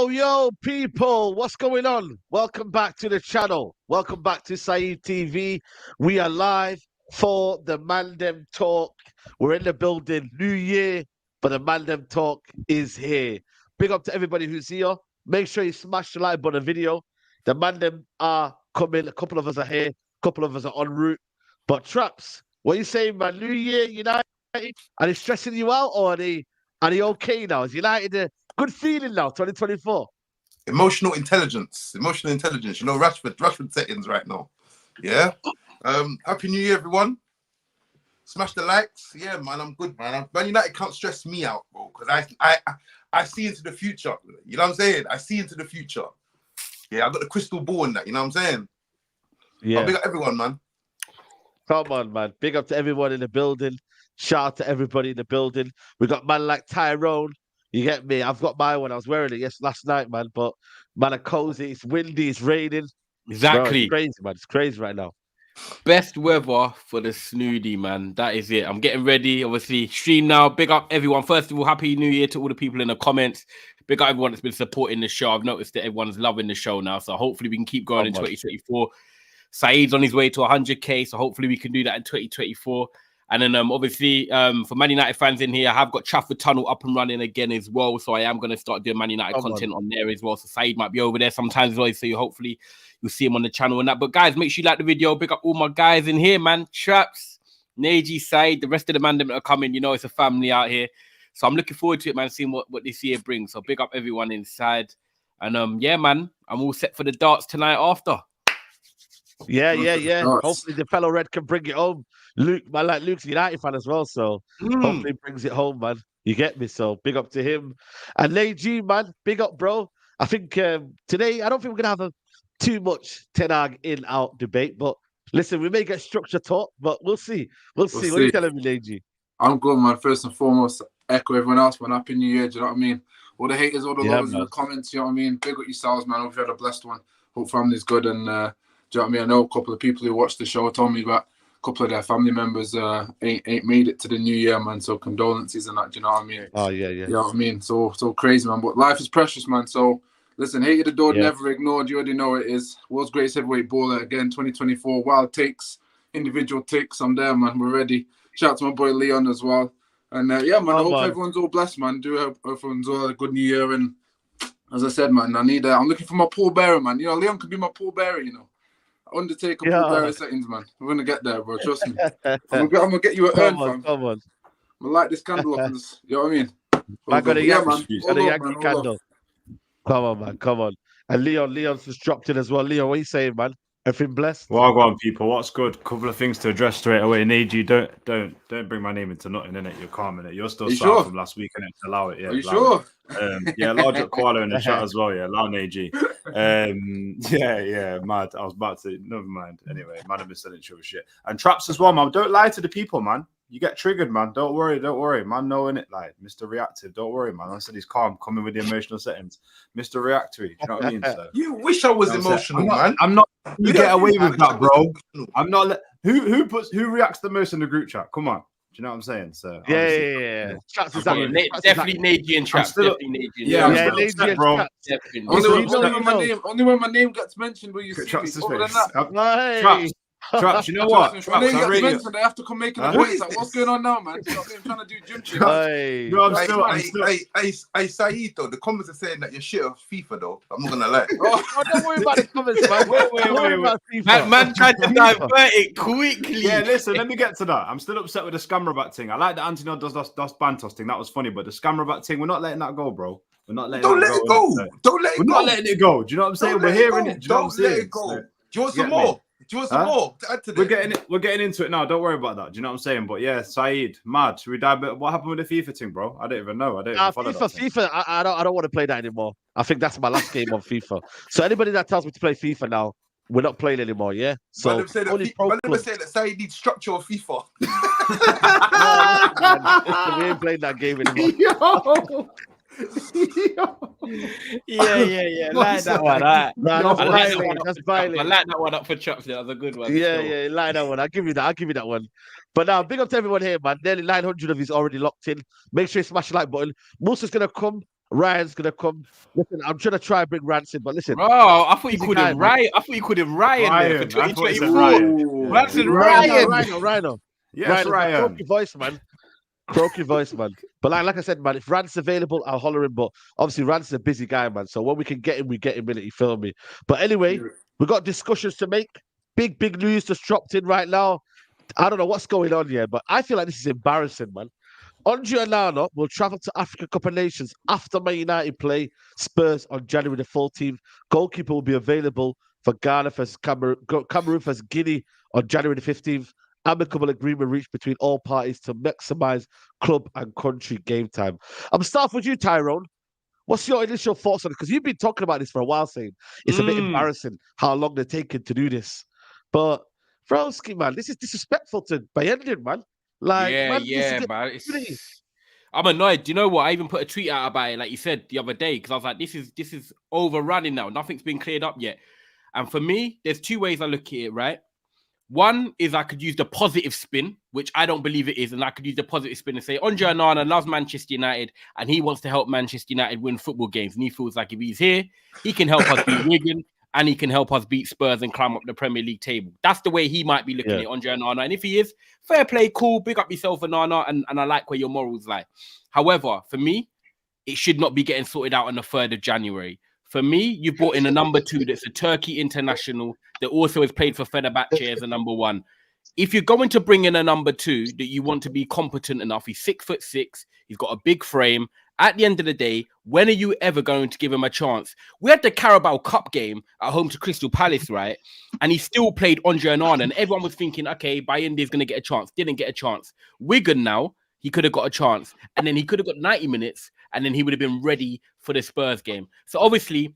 Yo, people, what's going on? Welcome back to the channel. Welcome back to Saeed TV. We are live for the Mandem Talk. We're in the building, New Year, but the Mandem Talk is here. Big up to everybody who's here. Make sure you smash the like button video. The Mandem are coming. A couple of us are here. A couple of us are en route. But Traps, what are you saying, man? New Year, United? Are they stressing you out or are they okay now? Is United good feeling now, 2024? Emotional intelligence. You know, Rashford settings right now. Yeah. Happy New Year, everyone. Smash the likes. Yeah, man, I'm good, man. Man United can't stress me out, bro, because I see into the future. You know what I'm saying? I see into the future. Yeah, I got the crystal ball in that. You know what I'm saying? Yeah. But big up everyone, man. Come on, man. Big up to everyone in the building. Shout out to everybody in the building. We got man like Tyrone. You get me? I've got my one. I was wearing it last night, man. But man, it's cozy. It's windy. It's raining. Exactly. Bro, it's crazy, man. It's crazy right now. Best weather for the snooty, man. That is it. I'm getting ready. Obviously, stream now. Big up everyone. First of all, happy New Year to all the people in the comments. Big up everyone that's been supporting the show. I've noticed that everyone's loving the show now. So hopefully we can keep going in 2024. Saeed's on his way to 100K. So hopefully we can do that in 2024. And then obviously for Man United fans in here, I have got Trafford Tunnel up and running again as well. So I am going to start doing Man United content on there as well. So Saeed might be over there sometimes as well. So hopefully you'll see him on the channel and that. But guys, make sure you like the video. Big up all my guys in here, man. Traps, Neji, Saeed, the rest of the Mandem that are coming. You know, it's a family out here. So I'm looking forward to it, man, seeing what this year brings. So big up everyone inside. And yeah, man, I'm all set for the darts tonight after. Yeah. Hopefully the fellow Red can bring it home. Luke, man, like Luke's a United fan as well, so hopefully he brings it home, man. You get me? So big up to him. And Leji, man, big up, bro. I think today, I don't think we're going to have too much Ten Hag in-out debate, but listen, we may get structure talk, but we'll see. We'll see. What are you telling me, Leji? I'm good, man. First and foremost, echo everyone else, man. Happy New Year, do you know what I mean? All the haters, all the lovers in the comments, you know what I mean? Big up yourselves, man. Hope you had a blessed one. Hope family's good. And do you know what I mean? I know a couple of people who watched the show told me that a couple of their family members ain't made it to the new year, man. So condolences and that, do you know what I mean? Oh, yeah. You know what I mean? So crazy, man. But life is precious, man. So listen, hated adored, never ignored. You already know it is. World's greatest heavyweight bowler again, 2024. Wild takes, individual takes. I'm there, man. We're ready. Shout out to my boy Leon as well. And yeah, man, I hope man. everyone's all blessed, man. Do hope everyone's all a good new year. And as I said, man, I'm looking for my pallbearer, man. You know, Leon could be my pallbearer, you know. Undertaker pallbearer settings, man. We're going to get there, bro. Trust me. I'm going to get you an urn, fam. Come on. I'm going to light this candle up and just, you know what I mean? I got a Yankee candle. Come on. And Leon's just dropped in as well. Leon, what are you saying, man? Everything blessed? Well, go on, people. What's good? Couple of things to address straight away. Neji, don't bring my name into nothing, innit? You're calm, innit? You're still sour from last week, innit? Allow it, yeah. Are you sure? Yeah, large up koala in the chat as well, yeah. Allow Neji. Yeah, mad. I was about to, never mind. Anyway, man, I've been selling shit. And traps as well, man. Don't lie to the people, man. You get triggered, man. Don't worry. Man, knowing it, like, Mr. Reactive. Don't worry, man. I said he's calm, coming with the emotional settings. Mr. Reactory. You know what I mean? So, you wish I was emotional, man. I'm not. You get away with that, bro. I'm not. Who reacts the most in the group chat? Come on. Do you know what I'm saying? So yeah. Definitely Neji and Traps. Bro. Only when my name gets mentioned will you see me. Other than that. Traps, you know what? They have to come making a point. Like, what's going on now, man? You know what I mean? I'm trying to do gym shit. Hey, Saeed, though, the comments are saying that you're shit of FIFA, though. I'm not gonna lie. Don't worry about the comments, man. Wait. Man tried to divert it quickly. Yeah, listen, let me get to that. I'm still upset with the Scamrabat thing. I like that Anthony does Bantos thing. That was funny, but the Scamrabat thing, we're not letting that go, bro. We're not letting Don't let it go. Don't let it go. We're not letting it go. Do you know what I'm saying? We're hearing it. Don't let it go. Do you want some more? Do you want some more to add to this? We're getting into it now. Don't worry about that. Do you know what I'm saying? But yeah, Saeed, mad. Should we dive? What happened with the FIFA thing, bro? I don't even know. I don't even follow that thing. FIFA. I don't want to play that anymore. I think that's my last game on FIFA. So anybody that tells me to play FIFA now, we're not playing anymore. Yeah. So never say that Saeed needs structure of FIFA. We ain't playing that game anymore. Yeah. Like that one. That's violent. I like that one up for Chops. That was a good one. Yeah, like that one. I'll give you that one. But now, big up to everyone here, man. Nearly 900 of you's already locked in. Make sure you smash the like button. Musa's gonna come. Ryan's gonna come. Listen, I'm trying to try and bring Rancid, but listen. Bro, I thought you called him Ryan. I thought you called him Ryan. For 2021. Rancid Ryan. Yes, Ryan. Croaky voice, man. But like I said, man, if Rance available, I'll holler him. But obviously, Rance is a busy guy, man. So when we can get him, we get him in it. You feel me? But anyway, we've got discussions to make. Big news just dropped in right now. I don't know what's going on here, but I feel like this is embarrassing, man. Onana will travel to Africa Cup of Nations after Man United play Spurs on January the 14th. Goalkeeper will be available for Ghana versus Cameroon versus Guinea on January the 15th. Amicable agreement reached between all parties to maximize club and country game time. I'm starting with you, Tyrone. What's your initial thoughts on it? Because you've been talking about this for a while, saying it's a bit embarrassing how long they're taking to do this. But, Frowski, man, this is disrespectful to Bayern, man. Like, man. I'm annoyed. Do you know what? I even put a tweet out about it, like you said the other day, because I was like, this is overrunning now. Nothing's been cleared up yet. And for me, there's two ways I look at it, right? One is I could use the positive spin, which I don't believe it is, and I could use the positive spin and say, Onana loves Manchester United, and he wants to help Manchester United win football games, and he feels like if he's here, he can help us beat Wigan, and he can help us beat Spurs and climb up the Premier League table. That's the way he might be looking at Onana, and if he is, fair play, cool, big up yourself, Onana, and I like where your morals lie. However, for me, it should not be getting sorted out on the 3rd of January. For me, you brought in a number 2 that's a Turkey international that also has played for Fenerbahce as a number 1. If you're going to bring in a number 2 that you want to be competent enough, he's 6'6", he's got a big frame. At the end of the day, when are you ever going to give him a chance? We had the Carabao Cup game at home to Crystal Palace, right? And he still played Onana, and everyone was thinking, okay, Bayindi's going to get a chance. Didn't get a chance. Wigan now, he could have got a chance. And then he could have got 90 minutes, and then he would have been ready for the Spurs game. So obviously,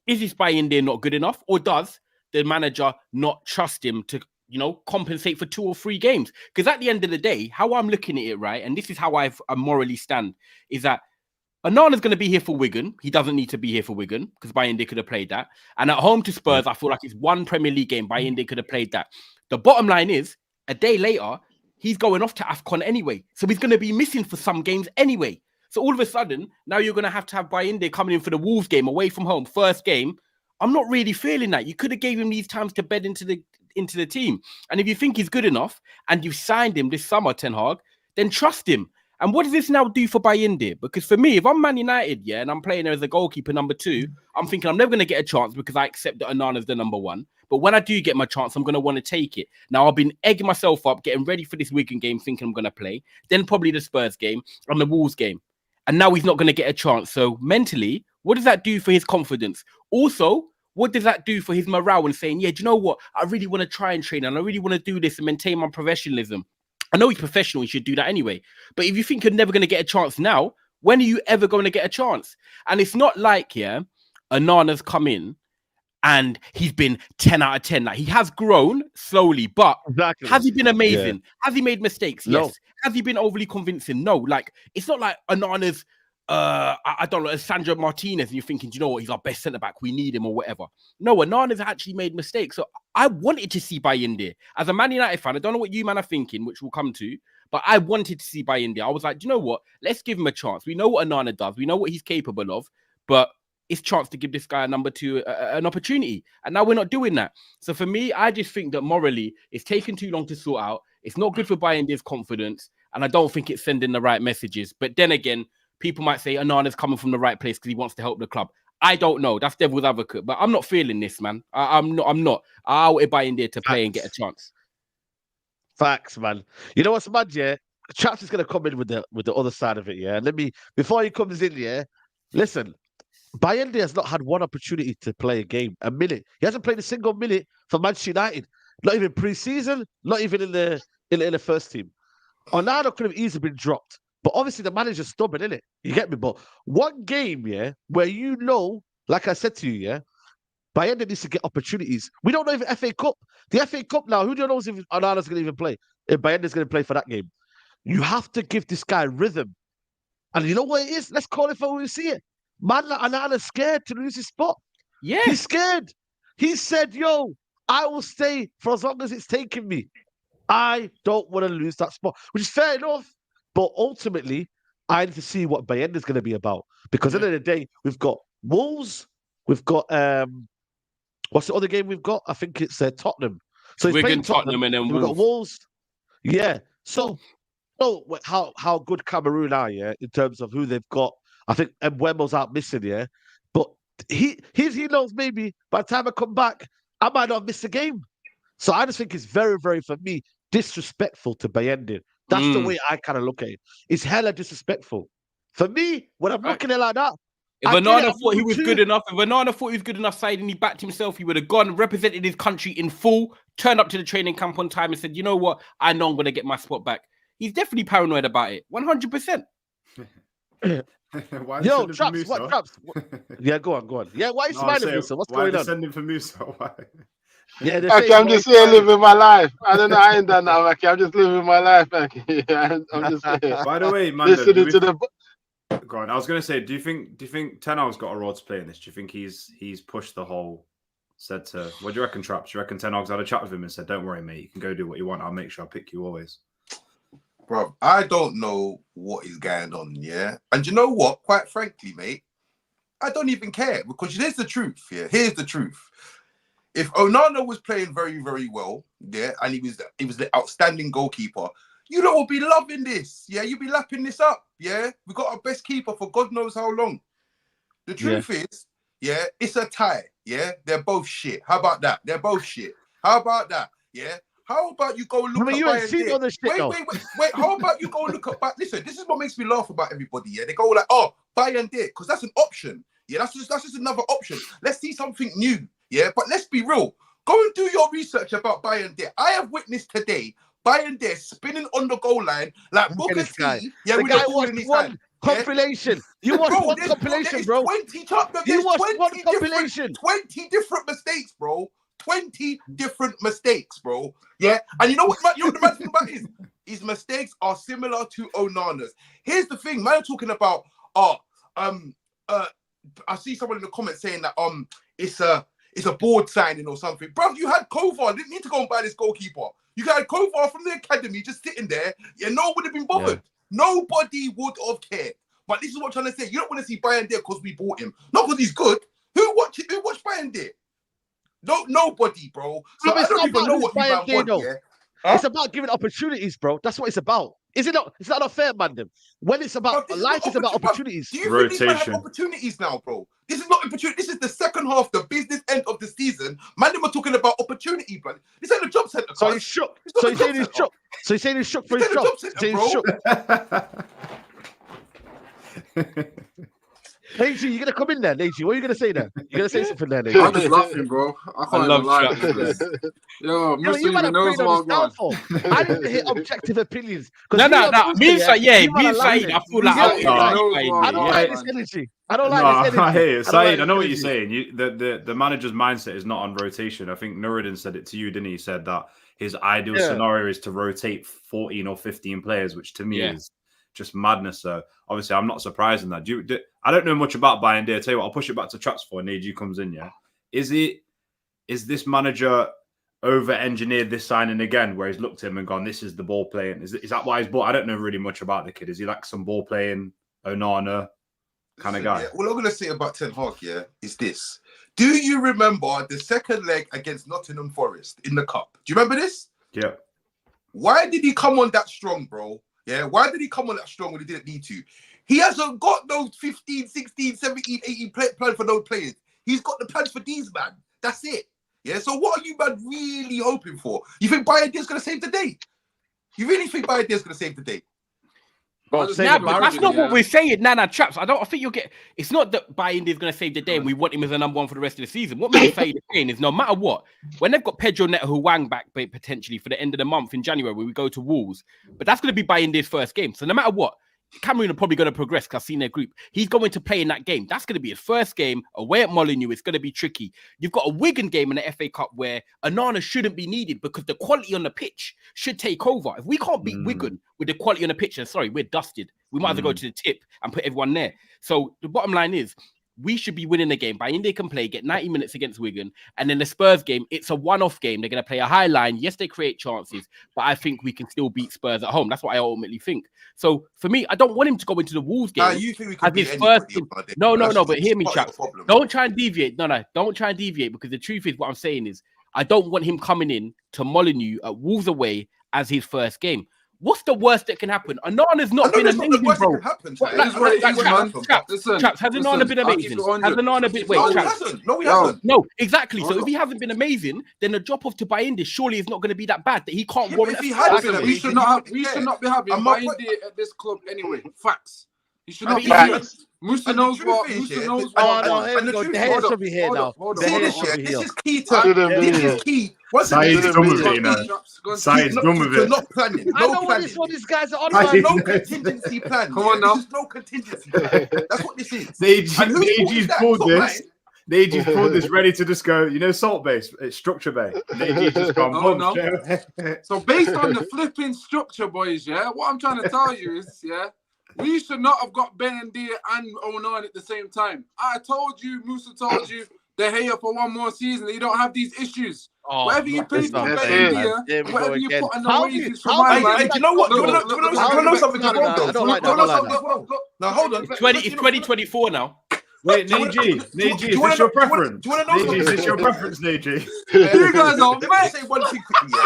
is this Bayindi not good enough? Or does the manager not trust him to, compensate for 2 or 3 games? Because at the end of the day, how I'm looking at it, right, and this is how I morally stand, is that Onana's going to be here for Wigan. He doesn't need to be here for Wigan because Bayindi could have played that. And at home to Spurs, I feel like it's 1 Premier League game. Bayindi could have played that. The bottom line is, a day later, he's going off to AFCON anyway. So he's going to be missing for some games anyway. So all of a sudden, now you're going to have Bayindi coming in for the Wolves game away from home, first game. I'm not really feeling that. You could have gave him these times to bed into into the team. And if you think he's good enough and you've signed him this summer, Ten Hag, then trust him. And what does this now do for Bayinde? Because for me, if I'm Man United, yeah, and I'm playing there as a goalkeeper number 2, I'm thinking I'm never going to get a chance because I accept that Onana's the number 1. But when I do get my chance, I'm going to want to take it. Now, I've been egging myself up, getting ready for this Wigan game, thinking I'm going to play. Then probably the Spurs game and the Wolves game. And now he's not going to get a chance. So mentally, what does that do for his confidence? Also, what does that do for his morale and saying, yeah, do you know what? I really want to try and train and I really want to do this and maintain my professionalism. I know he's professional. He should do that anyway. But if you think you're never going to get a chance now, when are you ever going to get a chance? And it's not like, yeah, Onana's come in and he's been 10 out of 10. Like, he has grown slowly, but has he been amazing? Yeah. Has he made mistakes? No. Yes. Has he been overly convincing? No. Like, it's not like Onana's, I don't know, Sandro Martinez, and you're thinking, do you know what? He's our best centre-back. We need him or whatever. No, Onana's actually made mistakes. So I wanted to see Bayinde. As a Man United fan, I don't know what you man are thinking, which we'll come to, but I wanted to see Bayinde. I was like, do you know what? Let's give him a chance. We know what Onana does. We know what he's capable of, but it's chance to give this guy a number 2 an opportunity. And now we're not doing that. So for me, I just think that morally, it's taken too long to sort out. It's not good for Bayinde's confidence, and I don't think it's sending the right messages. But then again, people might say Onana's coming from the right place because he wants to help the club. I don't know. That's devil's advocate, but I'm not feeling this, man. I'm not. I wanted Bayinde to play and get a chance. Facts, man. You know what's mad, yeah? Chaps is gonna come in with the other side of it, yeah. Before he comes in, yeah. Listen, Bayinde has not had one opportunity to play a game, a minute. He hasn't played a single minute for Manchester United. Not even pre-season, not even in the first team. Onana could have easily been dropped. But obviously the manager's stubborn, innit? You get me? But one game, yeah, where you know, like I said to you, yeah, Bayinde needs to get opportunities. We don't know if FA Cup. The FA Cup now, who do you know if Onana's going to even play? If Bayende's going to play for that game. You have to give this guy rhythm. And you know what it is? Let's call it for when we see it. Man, like Onana's scared to lose his spot. Yeah. He's scared. He said, yo, I will stay for as long as it's taking me. I don't want to lose that spot, which is fair enough. But ultimately, I need to see what Bayende is going to be about. Because at the end of the day, we've got Wolves, we've got what's the other game we've got? I think it's Tottenham. So he's playing Tottenham and then we've got Wolves. Yeah. So how good Cameroon are, yeah, in terms of who they've got. I think Mbeumo's out missing, yeah. But he knows maybe by the time I come back, I might not miss a game. So I just think it's very, very, for me, disrespectful to Bayende. That's the way I kind of look at it. It's hella disrespectful. For me, when I'm looking at it like that, if Onana thought he was good enough, saying he backed himself, he would have gone, represented his country in full, turned up to the training camp on time and said, you know what? I know I'm going to get my spot back. He's definitely paranoid about it. 100%. Yo, Traps, what Traps? Yeah, go on. Yeah, why are you smiling, Musa? What's going on? Why are they sending for Musa? Why? Yeah, okay, I'm just here living my life. I don't know. I ain't done that, okay. I'm just living my life, okay. I'm just here. By the way, man, listening to the. Go on. I was going to say, do you think Ten Hag's got a role to play in this? Do you think he's pushed the whole? Said to, what do you reckon, Traps? Do you reckon Ten Hag's had a chat with him and said, "Don't worry, mate. You can go do what you want. I'll make sure I pick you always." Bro, I don't know what is going on, yeah? And you know what? Quite frankly, mate, I don't even care because here's the truth, yeah? Here's the truth. If Onana was playing very, very well, yeah, and he was the outstanding goalkeeper, you lot will be loving this, yeah? You'll be lapping this up, yeah? We got our best keeper for God knows how long. The truth is, yeah, it's a tie, yeah? They're both shit. How about that? They're both shit. How about that, yeah? How about you go look at Bayern? Wait. How about you go look at? Listen, this is what makes me laugh about everybody. Yeah, they go like, "Oh, Bayern did," because that's an option. Yeah, that's just another option. Let's see something new. Yeah, but let's be real. Go and do your research about Bayern did. I have witnessed today Bayern did spinning on the goal line like Booker T. Yeah, with the ball in his hand. Compilation. You watched one compilation, bro. 20 compilation. 20 different mistakes, bro. 20 different mistakes, bro. Yeah, and you know what the mad thing about is? His mistakes are similar to Onana's. Here's the thing, man. Talking about I see someone in the comments saying that it's a board signing or something. Bro, you had Kovar. Didn't need to go and buy this goalkeeper. You had Kovar from the academy just sitting there. Yeah, no one would have been bothered. Yeah. Nobody would have cared. But this is what I'm trying to say. You don't want to see Bayern there because we bought him, not because he's good. Who watched Bayern there? Nobody, bro. So I don't even know what you man want, yeah? It's about giving opportunities, bro. That's what it's about. Is it not? It's not fair, Mandem. When it's about life, is about opportunities. Do you think these men have opportunities now, bro? This is not opportunity. This is the second half, the business end of the season. Mandem are talking about opportunity, bro. This ain't a job centre. So he's shook. So he's saying he's shook. So he's saying he's shook for his job. He's shook. Leiji, you gonna come in there, Leiji? What are you gonna say there? You gonna say something there, Leiji? I'm just laughing, bro. I can't even lie. Yo, you might have prayed on his downfall. I didn't hear objective opinions. No. Me and Saeed, I feel like I don't like this energy. I don't like this energy. I hear it. Saeed, I know what you're saying. The manager's mindset is not on rotation. I think Nuruddin said it to you, didn't he? He said that his ideal scenario is to rotate 14 or 15 players, which to me is just madness. So obviously, I'm not surprised in that. I don't know much about Bayern. I'll tell you what, I'll push it back to Traps for Neji comes in. Yeah, is this manager over-engineered this signing again, where he's looked at him and gone, "This is the ball playing." Is that why he's bought? I don't know really much about the kid. Is he like some ball playing Onana kind of guy? Yeah, what I'm gonna say about Ten Hag, is this. Do you remember the second leg against Nottingham Forest in the cup? Do you remember this? Yeah. Why did he come on that strong, bro? Yeah, why did he come on that strong when he didn't need to? He hasn't got those 15, 16, 17, 18 plans for those players. He's got the plans for these, man. That's it. Yeah, so what are you, man, really hoping for? You think Bayern is going to save the day? You really think Bayern is going to save the day? But that's not what we're saying. Nah, Traps. I think you'll get. It's not that Bayern is going to save the day and we want him as a number one for the rest of the season. What we're saying is no matter what, when they've got Pedro Neto Huang back potentially for the end of the month in January, when we go to Wolves, but that's going to be Bayern's first game. So no matter what, Cameroon are probably going to progress because I've seen their group. He's going to play in that game. That's going to be his first game away at Molineux. It's going to be tricky. You've got a Wigan game in the FA Cup where Onana shouldn't be needed because the quality on the pitch should take over. If we can't beat Wigan with the quality on the pitch, and sorry, we're dusted. We might as well go to the tip and put everyone there. So the bottom line is, we should be winning the game. Bayern they can play, get 90 minutes against Wigan. And then the Spurs game, it's a one-off game. They're going to play a high line. Yes, they create chances, but I think we can still beat Spurs at home. That's what I ultimately think. So for me, I don't want him to go into the Wolves game. You think we can beat first game. No, but hear me, chat. Don't try and deviate. No, don't try and deviate because the truth is what I'm saying is I don't want him coming in to Molineux at Wolves away as his first game. What's the worst that can happen? Onana's not been amazing, bro. Traps, has Onana been amazing? Has Onana been... Wait, Traps. No, he hasn't. No, exactly. So if he hasn't been amazing, then the drop-off to Bayern surely is not going to be that bad that he can't warrant... We should not be having Bayern at this club anyway. Facts. He should not be here. Musa knows what. This is key to... This is key. Saeed's done with it, you know. Saeed's done with it. Not planning. I know what these guys are on. No contingency plan. Come on now. This is no contingency plan. That's what this is. Neji's pulled this. Neji's pulled this ready to just go, you know, salt base, it's structure based. Neji's just gone, So based on the flipping structure, boys, what I'm trying to tell you is, we should not have got Bendia and Onana at the same time. I told you, Musa told you, De Gea for one more season. You don't have these issues. Whatever you pay for Bendia, whatever you put on the wages for my man. You know what? Do you know something? Now hold on. It's 2024 now. Wait, Neji, is this your preference? Do you want to know something? Is this your preference, Neji? You guys are mad. Say one thing quickly,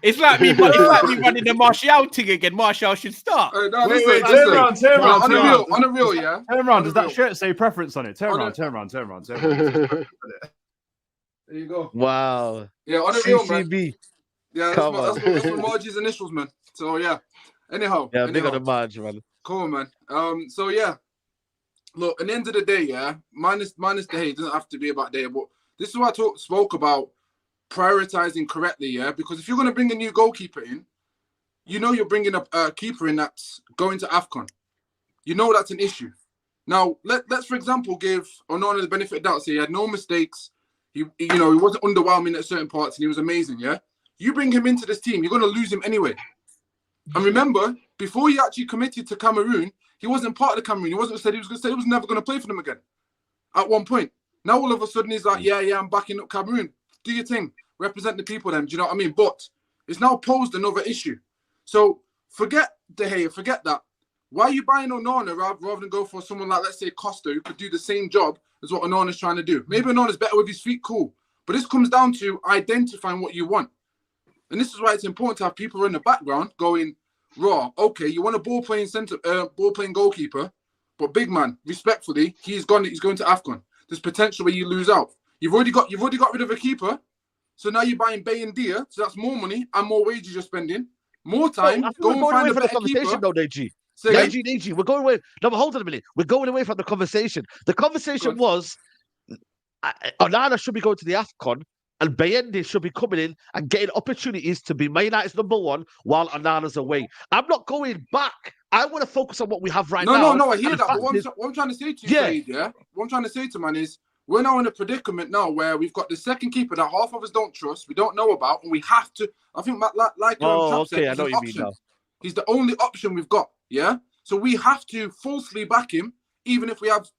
It's like me running the Martial thing again. Martial should start. Wait, turn around. On the real, Turn around. Does that shirt say preference on it? Turn around. There you go. Wow. Yeah, on the real, man. CCB. Yeah, that's Margie's initials, man. So, anyhow. Yeah, big on the Marge, man. Cool, man. Look, at the end of the day, minus the hate, it doesn't have to be about day, but this is what I spoke about prioritizing correctly, because if you're going to bring a new goalkeeper in, you know you're bringing a keeper in that's going to AFCON. You know that's an issue. Now, let's for example, give Onana the benefit of doubt, say he had no mistakes, he wasn't underwhelming at certain parts, and he was amazing, You bring him into this team, you're going to lose him anyway. And remember, before he actually committed to Cameroon, he wasn't part of the Cameroon. He was never going to play for them again at one point. Now, all of a sudden, he's like, I'm backing up Cameroon. Do your thing. Represent the people then. Do you know what I mean? But it's now posed another issue. So forget De Gea, forget that. Why are you buying Onana rather than go for someone like, let's say, Costa, who could do the same job is what Onana's trying to do. Maybe Onana's better with his feet, cool. But this comes down to identifying what you want. And this is why it's important to have people in the background going, raw, okay, you want a ball-playing goalkeeper, but big man, respectfully, he's going to AFCON. There's potential where you lose out. You've already got rid of a keeper, so now you're buying Bay and Dia, so that's more money and more wages you're spending. More time, go and find a better keeper. No, Deji, we're going away. No, but hold on a minute. We're going away from the conversation. The conversation was Onana should be going to the AFCON and Bayende should be coming in and getting opportunities to be Man United's number one while Onana's away. I'm not going back. I want to focus on what we have right now. No, I hear that. But what I'm trying to say to you, Saeed, what I'm trying to say to man is, we're now in a predicament now where we've got the second keeper that half of us don't trust, we don't know about, and we have to. I think okay, I know what you mean now. He's the only option we've got. Yeah, so we have to falsely back him, even if we have,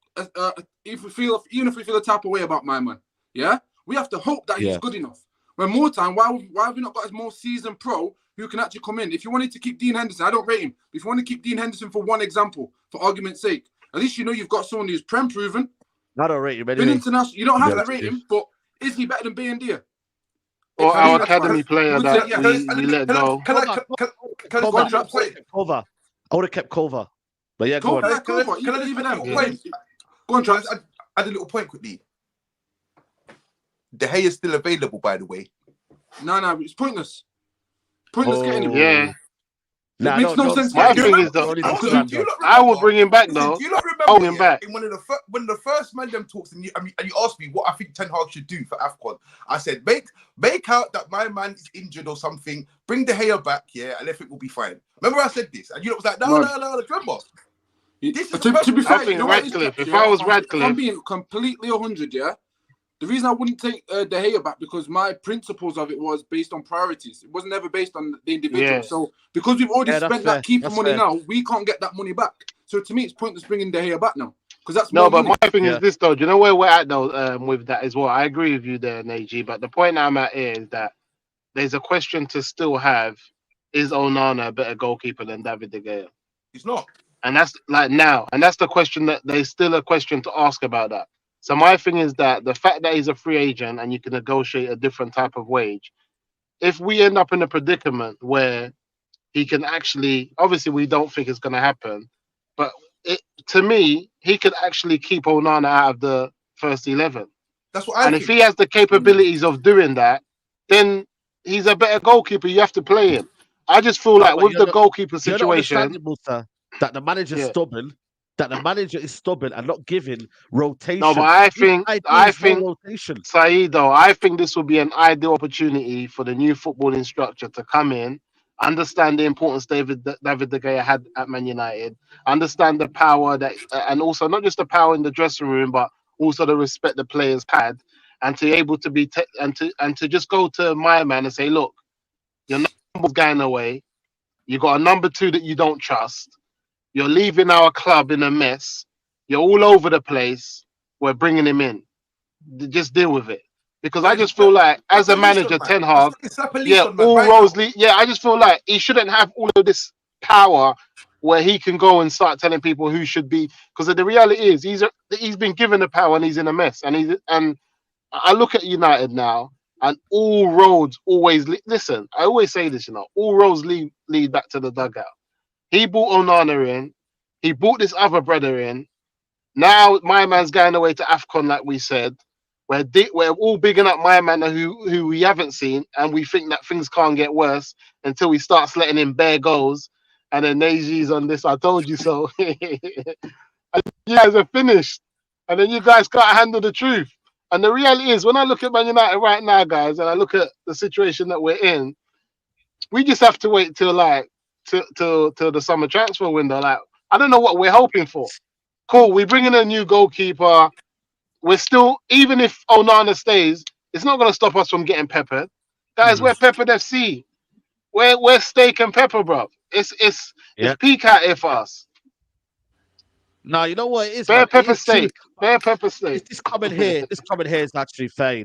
even if we feel a type of way about my man. Yeah, we have to hope that he's good enough. When more time, why have we not got a more seasoned pro who can actually come in? If you wanted to keep Dean Henderson, I don't rate him. If you want to keep Dean Henderson for one example, for argument's sake, at least you know you've got someone who's prem proven. I don't rate him anyway. Been international. You don't have to rate him, but is he better than Bay and Dia? Or our academy player that we let go. Can I would have kept Kova. But yeah, go on. Can I leave it out? Go on, Travis. Add a little point quickly. De Gea is still available, by the way. No, it's pointless. Pointless getting him. Yeah. It makes no sense. My thing is though, I will bring him back though. Do you not remember him back in one of the first Mandem talks, and you asked me what I think Ten Hag should do for AFCON? I said make out that my man is injured or something. Bring De Gea back, and everything will be fine. Remember I said this, and you was like, no. Remember? To be fair, Radcliffe. If I was Radcliffe, I'm being completely 100. Yeah. The reason I wouldn't take De Gea back because my principles of it was based on priorities. It wasn't ever based on the individual. Yeah. So because we've already spent that keeper money now, we can't get that money back. So to me, it's pointless bringing De Gea back now because that's no. But money. My thing is this though. Do you know where we're at though? With that as well, I agree with you there, Neji. But the point I'm at is that there's a question to still have: is Onana a better goalkeeper than David De Gea? He's not, and that's like now, and that's the question that there's still a question to ask about that. So my thing is that the fact that he's a free agent and you can negotiate a different type of wage, if we end up in a predicament where he can actually, obviously we don't think it's going to happen, but to me, he could actually keep Onana out of the first 11. That's what I think. If he has the capabilities of doing that, then he's a better goalkeeper. You have to play him. I just feel like with the goalkeeper situation, that the manager's stubborn. That the manager is stubborn and not giving rotation. No, but I think, Saeed, though, I think this will be an ideal opportunity for the new football instructor to come in, understand the importance David De Gea had at Man United, understand the power that, and also not just the power in the dressing room, but also the respect the players had, and to be able to be and to just go to my man and say, look, your number one's going away, you got a number two that you don't trust. You're leaving our club in a mess. You're all over the place. We're bringing him in. Just deal with it. Because I just feel like, as a manager, Ten Hag, I just feel like he shouldn't have all of this power where he can go and start telling people who should be. Because the reality is, he's been given the power and he's in a mess. And I look at United now, and all roads always listen. I always say this, all roads lead back to the dugout. He brought Onana in. He brought this other brother in. Now my man's going away to AFCON, like we said. We're all bigging up my man who we haven't seen, and we think that things can't get worse until we start letting in bare goals. And then Neji's on this, I told you so. And you guys are finished. And then you guys can't handle the truth. And the reality is, when I look at Man United right now, guys, and I look at the situation that we're in, we just have to wait till the summer transfer window. Like, I don't know what we're hoping for. Cool, we bring in a new goalkeeper. We're still, even if Onana stays, it's not going to stop us from getting peppered. Guys, we're peppered FC. We're steak and pepper, bro. It's peak out here for us. No, you know what it is? Bare pepper steak. Bare pepper steak. This coming here is actually fair,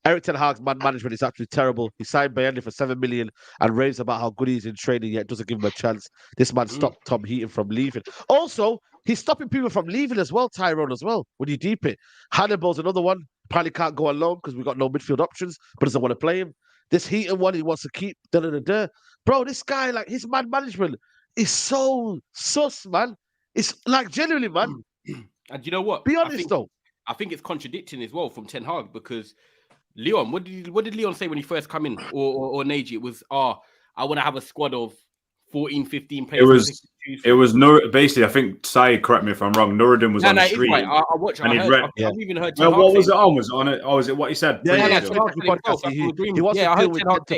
Eric Ten Hag's man management is actually terrible. He signed Bayern for 7 million and raves about how good he is in training, yet doesn't give him a chance. This man stopped Tom Heaton from leaving. Also, he's stopping people from leaving as well, Tyrone as well, when you deep it. Hannibal's another one. Probably can't go alone because we've got no midfield options, but doesn't want to play him. This Heaton one, he wants to keep. Bro, this guy, like, his man management is so sus, man. It's like, genuinely, man. And you know what? Be honest, though. I think it's contradicting as well from Ten Hag because Leon, what did Leon say when he first come in, or Neji? It was, I want to have a squad of 14, 15 players. It was basically, I think, Saeed, correct me if I'm wrong, Nuruddin was on the street. Right. I watched. I've even heard. Well, what was it on? Was it on it? Oh, is it what he said? Yeah, I heard Ten Hag say he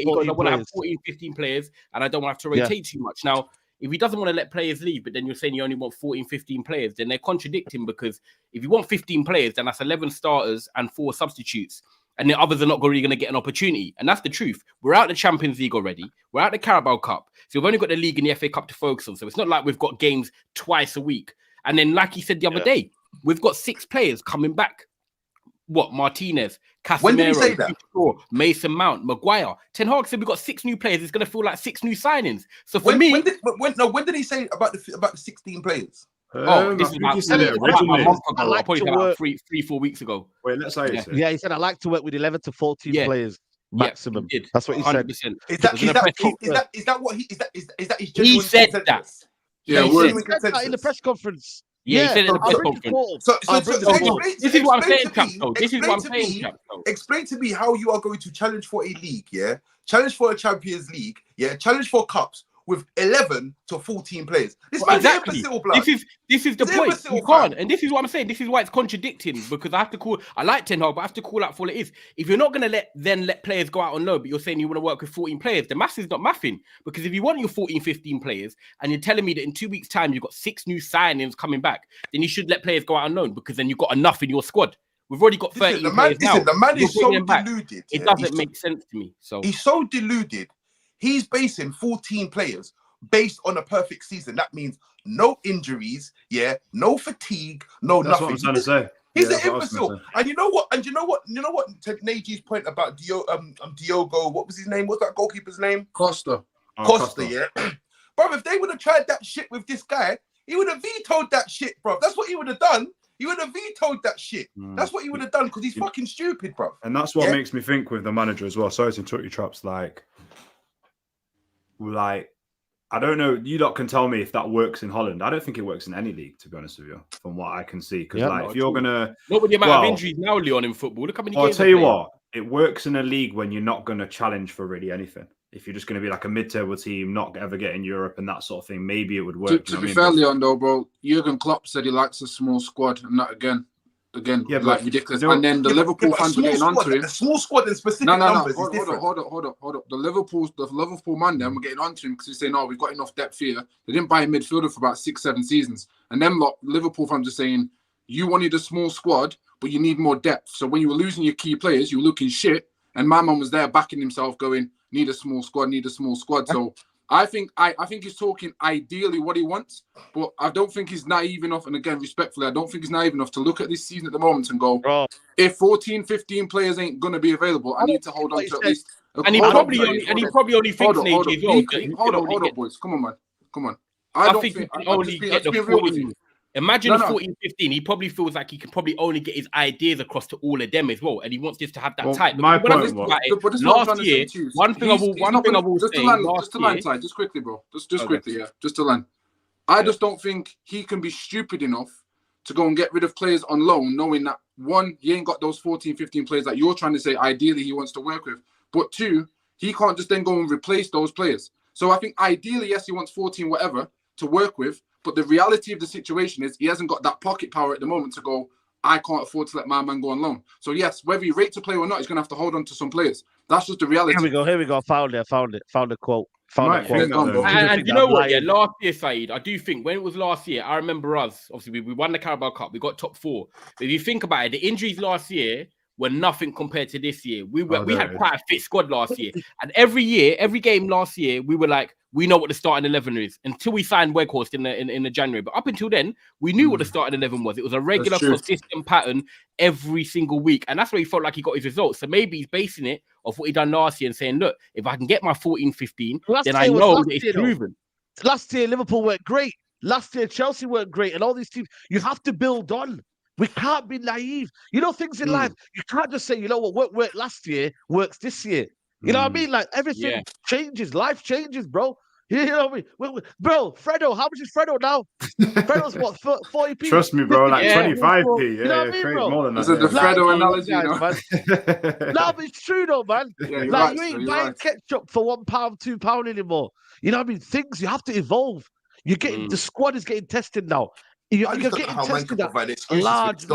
goes, I want to have 14, 15 players, and I don't want to have to rotate too much. Now, if he doesn't want to let players leave, but then you're saying you only want 14, 15 players, then they're contradicting, because if you want 15 players, then that's 11 starters and 4 substitutes. And the others are not really going to get an opportunity. And that's the truth. We're out the Champions League already. We're out the Carabao Cup. So we've only got the league and the FA Cup to focus on. So it's not like we've got games twice a week. And then, like he said the other day, we've got 6 players coming back. What? Martinez, Casemiro, when did he say that? Mason Mount, Maguire. Ten Hag said we've got 6 new players. It's going to feel like 6 new signings. So for me... when did he say about the 16 players? This is about a month ago. I probably said about 3-4 weeks ago. Wait, let's say it. Yeah, he said I like to work with 11 to 14 players maximum. Yeah, that's what he 100%. said. Is that what he his genuine he said consensus? that? Yeah, he said that in the press conference. Yeah, he said it in the press conference. This is what I'm saying, Capto. This is what I'm saying, Capto. Explain to me how you are going to challenge for a league, challenge for a Champions League, challenge for cups with 11 to 14 players. Exactly. This is the point. You can't, and this is what I'm saying. This is why it's contradicting, because I like Ten Hag, but I have to call out for what it is. If you're not going to let players go out on loan, but you're saying you want to work with 14 players, the maths is not mathing. Because if you want your 14, 15 players, and you're telling me that in 2 weeks' time you've got 6 new signings coming back, then you should let players go out on loan, because then you've got enough in your squad. We've already got 13 players now. The man is so deluded. It doesn't make sense to me. So he's so deluded. He's basing 14 players based on a perfect season. That means no injuries, no fatigue, nothing. That's what I'm trying to say. He's an imbecile. And you know what? To Neji's point about Diogo, what was his name? What's that goalkeeper's name? Costa. Costa, yeah. Bro, if they would have tried that shit with this guy, he would have vetoed that shit, bro. That's what he would have done. He would have vetoed that shit. That's what he would have done, because he's fucking stupid, bro. And that's what makes me think with the manager as well. Sorry to interrupt you, Traps. Like, I don't know. You lot can tell me if that works in Holland. I don't think it works in any league, to be honest with you, from what I can see. Because if you're gonna, not with the amount of injuries now, Leon, in football. Look how many games. I'll tell you what, it works in a league when you're not going to challenge for really anything. If you're just going to be like a mid-table team, not ever get in Europe and that sort of thing, maybe it would work. To be fair, Leon, though, bro, Jurgen Klopp said he likes a small squad, and that again, like ridiculous. And then the Liverpool fans were getting onto him. A small squad in specific numbers is different. Hold up. The Liverpool Mandem were getting onto him because he's saying, "Oh, we've got enough depth here." They didn't buy a midfielder for about 6-7 seasons, and then Liverpool fans are saying, "You wanted a small squad, but you need more depth." So when you were losing your key players, you were looking shit, and my man was there backing himself, going, "Need a small squad." So I think he's talking ideally what he wants, but I don't think he's naive enough. And again, respectfully, I don't think he's naive enough to look at this season at the moment and go, if 14, 15 players ain't going to be available, I need to hold on to at least. And he probably only thinks Neji as well. Hold up, boys. Come on. I think he can only get the 14. Imagine 14, 15. He probably feels like he can probably only get his ideas across to all of them as well, and he wants this to have that type. My point was, last year, one thing I will say, just to land, just quickly, bro. Just quickly, just to land. I just don't think he can be stupid enough to go and get rid of players on loan, knowing that, one, he ain't got those 14, 15 players that you're trying to say ideally he wants to work with, but two, he can't just then go and replace those players. So I think ideally, yes, he wants 14 whatever to work with, but the reality of the situation is he hasn't got that pocket power at the moment to go, I can't afford to let my man go on loan. So yes, whether he rates a player or not, he's going to have to hold on to some players. That's just the reality. Here we go. Found it. Found a quote. And you know what? Yeah, last year, Saeed, I do think when it was last year, I remember us, obviously we won the Carabao Cup, we got top 4. But if you think about it, the injuries last year were nothing compared to this year. We had quite a fit squad last year. And every game last year, we were like, we know what the starting 11 is until we signed Weghorst in the January. But up until then, we knew what the starting 11 was. It was a regular, consistent pattern every single week. And that's where he felt like he got his results. So maybe he's basing it off what he done last year and saying, look, if I can get my 14, 15, then I know that it's proven. Last year, Liverpool worked great. Last year, Chelsea worked great. And all these teams, you have to build on. We can't be naive. You know, things in life, you can't just say, you know what worked last year works this year. You know what I mean? Like, everything changes. Life changes, bro. You know what I mean? Bro, Fredo, how much is Fredo now? Fredo's what, 40p? Trust me, bro, like 25p. You know what I mean, bro? More than that. This is the Fredo analogy, you know? No, but it's true, though, man. Yeah, like, you ain't buying ketchup for £1, £2 anymore. You know what I mean? Things, you have to evolve. You're getting, the squad is getting tested now. You're getting tested at large.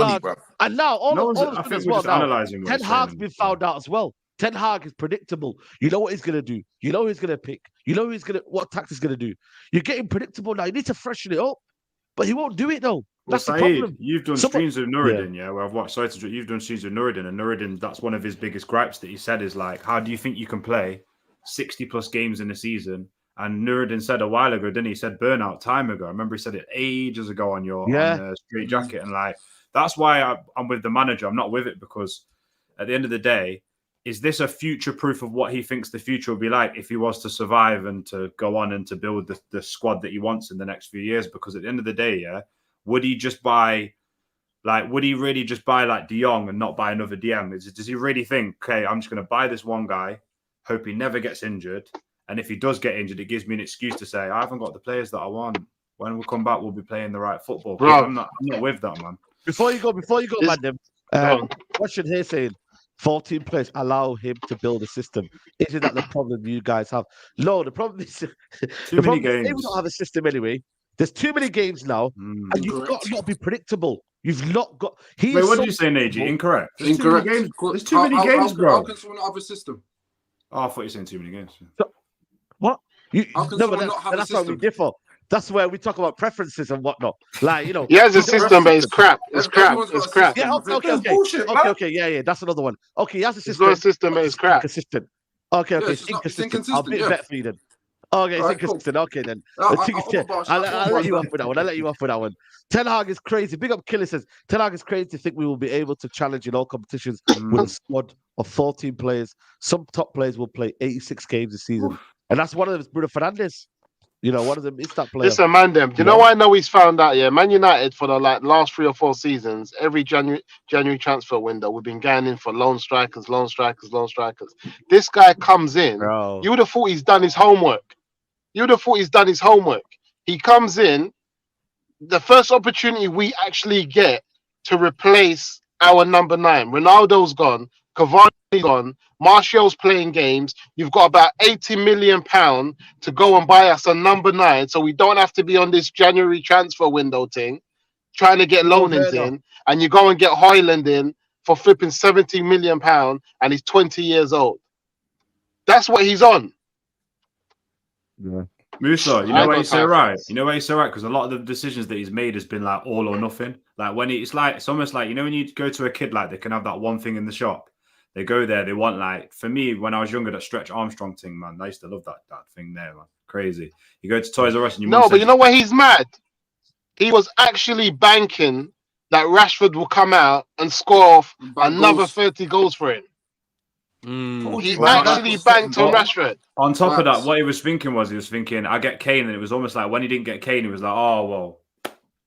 And now, all of us as well now, Ten Hag's been found out as well. Ten Hag is predictable. You know what he's going to do. You know who he's going to pick. You know what tactics he's going to do. You're getting predictable now. You need to freshen it up. But he won't do it, though. That's the problem. You've done streams with Nuruddin, where I've watched. You've done streams with Nuruddin, and Nuruddin, that's one of his biggest gripes that he said is like, how do you think you can play 60+ games in a season? And Nuruddin said a while ago, didn't he? He said burnout time ago. I remember he said it ages ago on your straight jacket. And like, that's why I'm with the manager. I'm not with it because at the end of the day, is this a future proof of what he thinks the future will be like if he was to survive and to go on and to build the squad that he wants in the next few years? Because at the end of the day, would he really just buy like De Jong and not buy another DM? Does he really think, okay, I'm just going to buy this one guy, hope he never gets injured, and if he does get injured, it gives me an excuse to say I haven't got the players that I want. When we come back, we'll be playing the right football. Bro, I'm not with that, man. Before you go, Mandem, question here saying 14 players allow him to build a system. Isn't that the problem you guys have? No, the problem is too many games. We don't have a system anyway. There's too many games now, and you've got to not be predictable. You've not got. Wait, what did you say, Neji? Incorrect. There's too many games. There's too many games, bro. How can someone have a system? Oh, I thought you were saying too many games. So, what? How can someone not have a system? That's why we differ. That's where we talk about preferences and whatnot. Like, you know. He has a system, but it's crap. It's crap. It's crap. Yeah, okay. Yeah. That's another one. Okay, he has a system. It's not a system, but it's crap. Inconsistent. Okay. It's inconsistent. I'll be better for you then. Okay, it's inconsistent. Okay, then. I'll let you off with that one. Ten Hag is crazy. Big up Killer says, Ten Hag is crazy to think we will be able to challenge in all competitions with a squad of 14 players. Some top players will play 86 games a season. And that's one of them is Bruno Fernandes. You know, one of them is that player. Listen, Mandem, do you know why I know he's found out? Yeah, Man United for the last 3 or 4 seasons, every January transfer window, we've been going in for loan strikers. This guy comes in. Bro. You would have thought he's done his homework. He comes in. The first opportunity we actually get to replace our number 9. Ronaldo's gone. Cavani's gone. Martial's playing games. You've got about £80 million to go and buy us a number 9, so we don't have to be on this January transfer window thing, trying to get loanings in, and you go and get Højlund in for flipping £70 million, and he's 20 years old. That's what he's on. Yeah. Musa, you know why he's so right? You know why he's so right? Because a lot of the decisions that he's made has been like all or nothing. Like when it's almost like, you know, when you go to a kid, like they can have that one thing in the shop. They go there, they want like, for me, when I was younger, that Stretch Armstrong thing, man, I used to love that thing there, man. Crazy. You go to Toys R Us and but you know why he's mad? He was actually banking that Rashford will come out and score off another 30 goals for him. He actually banked on Rashford. On top of that, what he was thinking, I get Kane, and it was almost like when he didn't get Kane, he was like, oh, well,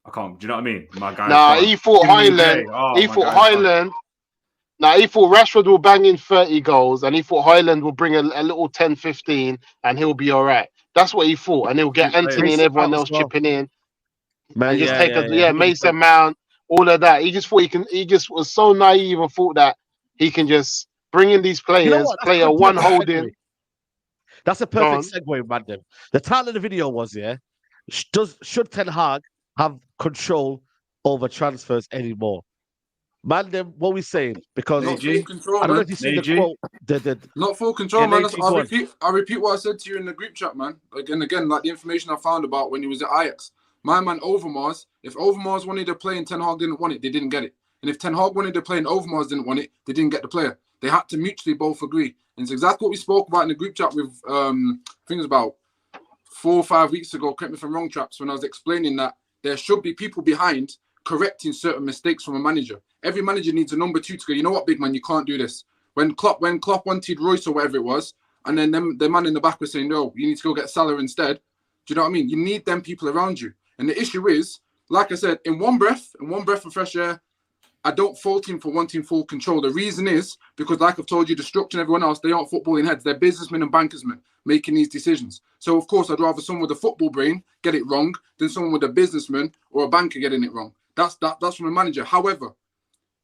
I can't. Do you know what I mean? My guy. He thought Højlund. He thought Rashford will bang in 30 goals, and he thought Højlund will bring a little 10, 15, and he'll be all right. That's what he thought, and he'll get Anthony and everyone else chipping in. Man, just take Mason Mount, all of that. He just thought he just was so naive and thought that he can just bring in these players, play a one holding. That's a perfect segue, Mandem. The title of the video was, should Ten Hag have control over transfers anymore? Mandem, what are we saying? Because not full control, I don't know if you see the quote. Not full control, man. I repeat what I said to you in the group chat, man. Again, like the information I found about when he was at Ajax. My man Overmars, if Overmars wanted to play and Ten Hag didn't want it, they didn't get it. And if Ten Hag wanted to play and Overmars didn't want it, they didn't get the player. They had to mutually both agree. And it's exactly what we spoke about in the group chat with things about 4 or 5 weeks ago, correct me if I'm wrong, Traps, when I was explaining that there should be people behind correcting certain mistakes from a manager. Every manager needs a number 2 to go, you know what, big man, you can't do this. When Klopp wanted Royce or whatever it was, and then the man in the back was saying, no, you need to go get Salah instead. Do you know what I mean? You need them people around you. And the issue is, like I said, in one breath of fresh air, I don't fault him for wanting full control. The reason is because, like I've told you, the structure and everyone else, they aren't footballing heads. They're businessmen and bankersmen making these decisions. So, of course, I'd rather someone with a football brain get it wrong than someone with a businessman or a banker getting it wrong. That's from a manager. However,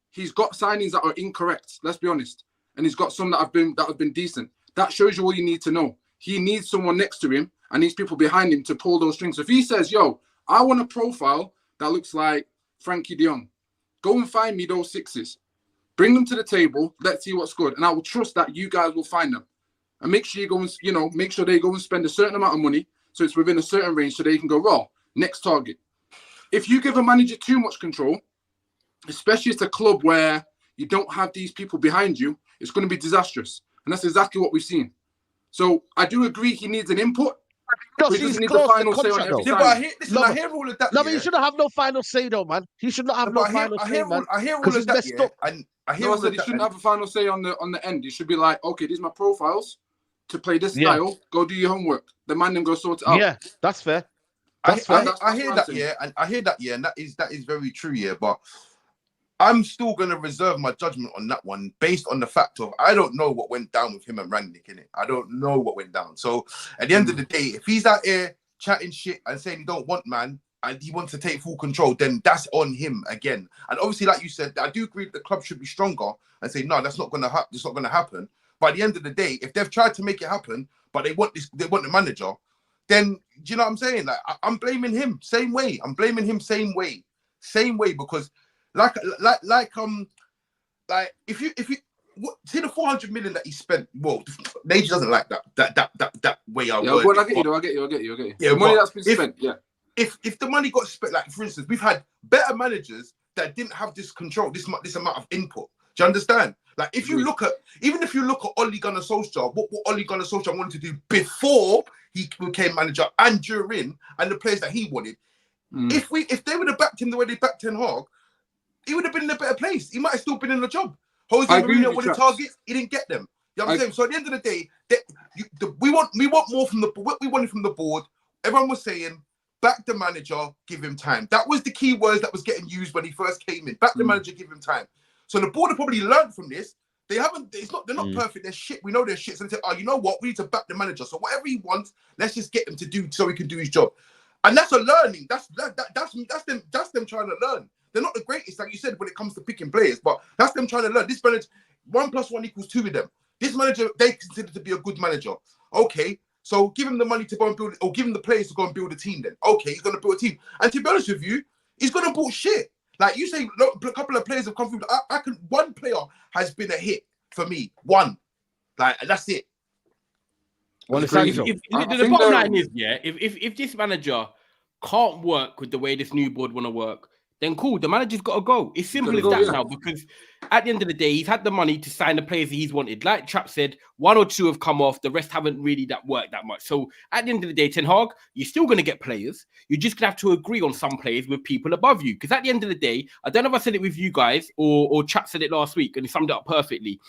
he's got signings that are incorrect. Let's be honest, and he's got some that have been decent. That shows you all you need to know. He needs someone next to him and these people behind him to pull those strings. So if he says, "Yo, I want a profile that looks like Frankie de Jong," go and find me those 6s. Bring them to the table. Let's see what's good. And I will trust that you guys will find them. And make sure you go and, make sure they go and spend a certain amount of money so it's within a certain range so they can go, raw, next target. If you give a manager too much control, especially at a club where you don't have these people behind you, it's going to be disastrous. And that's exactly what we've seen. So I do agree he needs an input. No, he's need the final say on every but I hear all of that. No, but he shouldn't have no final say, though, man. He should not have no final say, man. I hear all of that. I said he shouldn't have a final say on the end. He should be like, okay, these are my profiles to play this style. Go do your homework. The man then go sort it out. Yeah, that's fair. I hear that, and that is very true, yeah. But I'm still going to reserve my judgment on that one based on the fact of I don't know what went down with him and Rangnick, innit? I don't know what went down. So at the end of the day, if he's out here chatting shit and saying he don't want man and he wants to take full control, then that's on him again. And obviously, like you said, I do agree that the club should be stronger and say, no, that's not going to happen. It's not going to happen. But at the end of the day, if they've tried to make it happen, but they want the manager, then do you know what I'm saying? Like I'm blaming him same way. Same way because like if you see the 400 million that he spent, well, Nage doesn't like that way. I get you. Yeah, the money that's been spent. Yeah. If the money got spent, like for instance, we've had better managers that didn't have this control, this amount of input. Do you understand? Like if you look at Ole Gunnar Solskjaer, what Ole Gunnar Solskjaer wanted to do before he became manager and during, and the players that he wanted, if they would have backed him the way they backed Ten Hag, he would have been in a better place. He might have still been in the job. Jose Mourinho wanted targets, he didn't get them. You know what I'm saying? So at the end of the day, we want more from what we wanted from the board. Everyone was saying, back the manager, give him time. That was the key words that was getting used when he first came in. Back the manager, give him time. So the board have probably learned from this. They're not perfect. They're shit. We know they're shit. So they say, oh, you know what? We need to back the manager. So whatever he wants, let's just get him to do so he can do his job. And that's a learning. That's them trying to learn. They're not the greatest, like you said, when it comes to picking players, but that's them trying to learn. This manager, 1 + 1 = 2 with them. This manager, they consider to be a good manager. Okay, so give him the money to go and build it, or give him the players to go and build a team then. Okay, he's going to build a team. And to be honest with you, he's going to build shit. Like you say, a couple of players have come through. One player has been a hit for me. One. Like, that's it. Well, the bottom line is, if this manager can't work with the way this new board want to work, then cool, the manager's got to go. It's simple as that now, because at the end of the day, he's had the money to sign the players that he's wanted. Like Trap said, 1 or 2 have come off. The rest haven't really worked that much. So at the end of the day, Ten Hag, you're still going to get players. You're just going to have to agree on some players with people above you. Because at the end of the day, I don't know if I said it with you guys or Trap said it last week and he summed it up perfectly.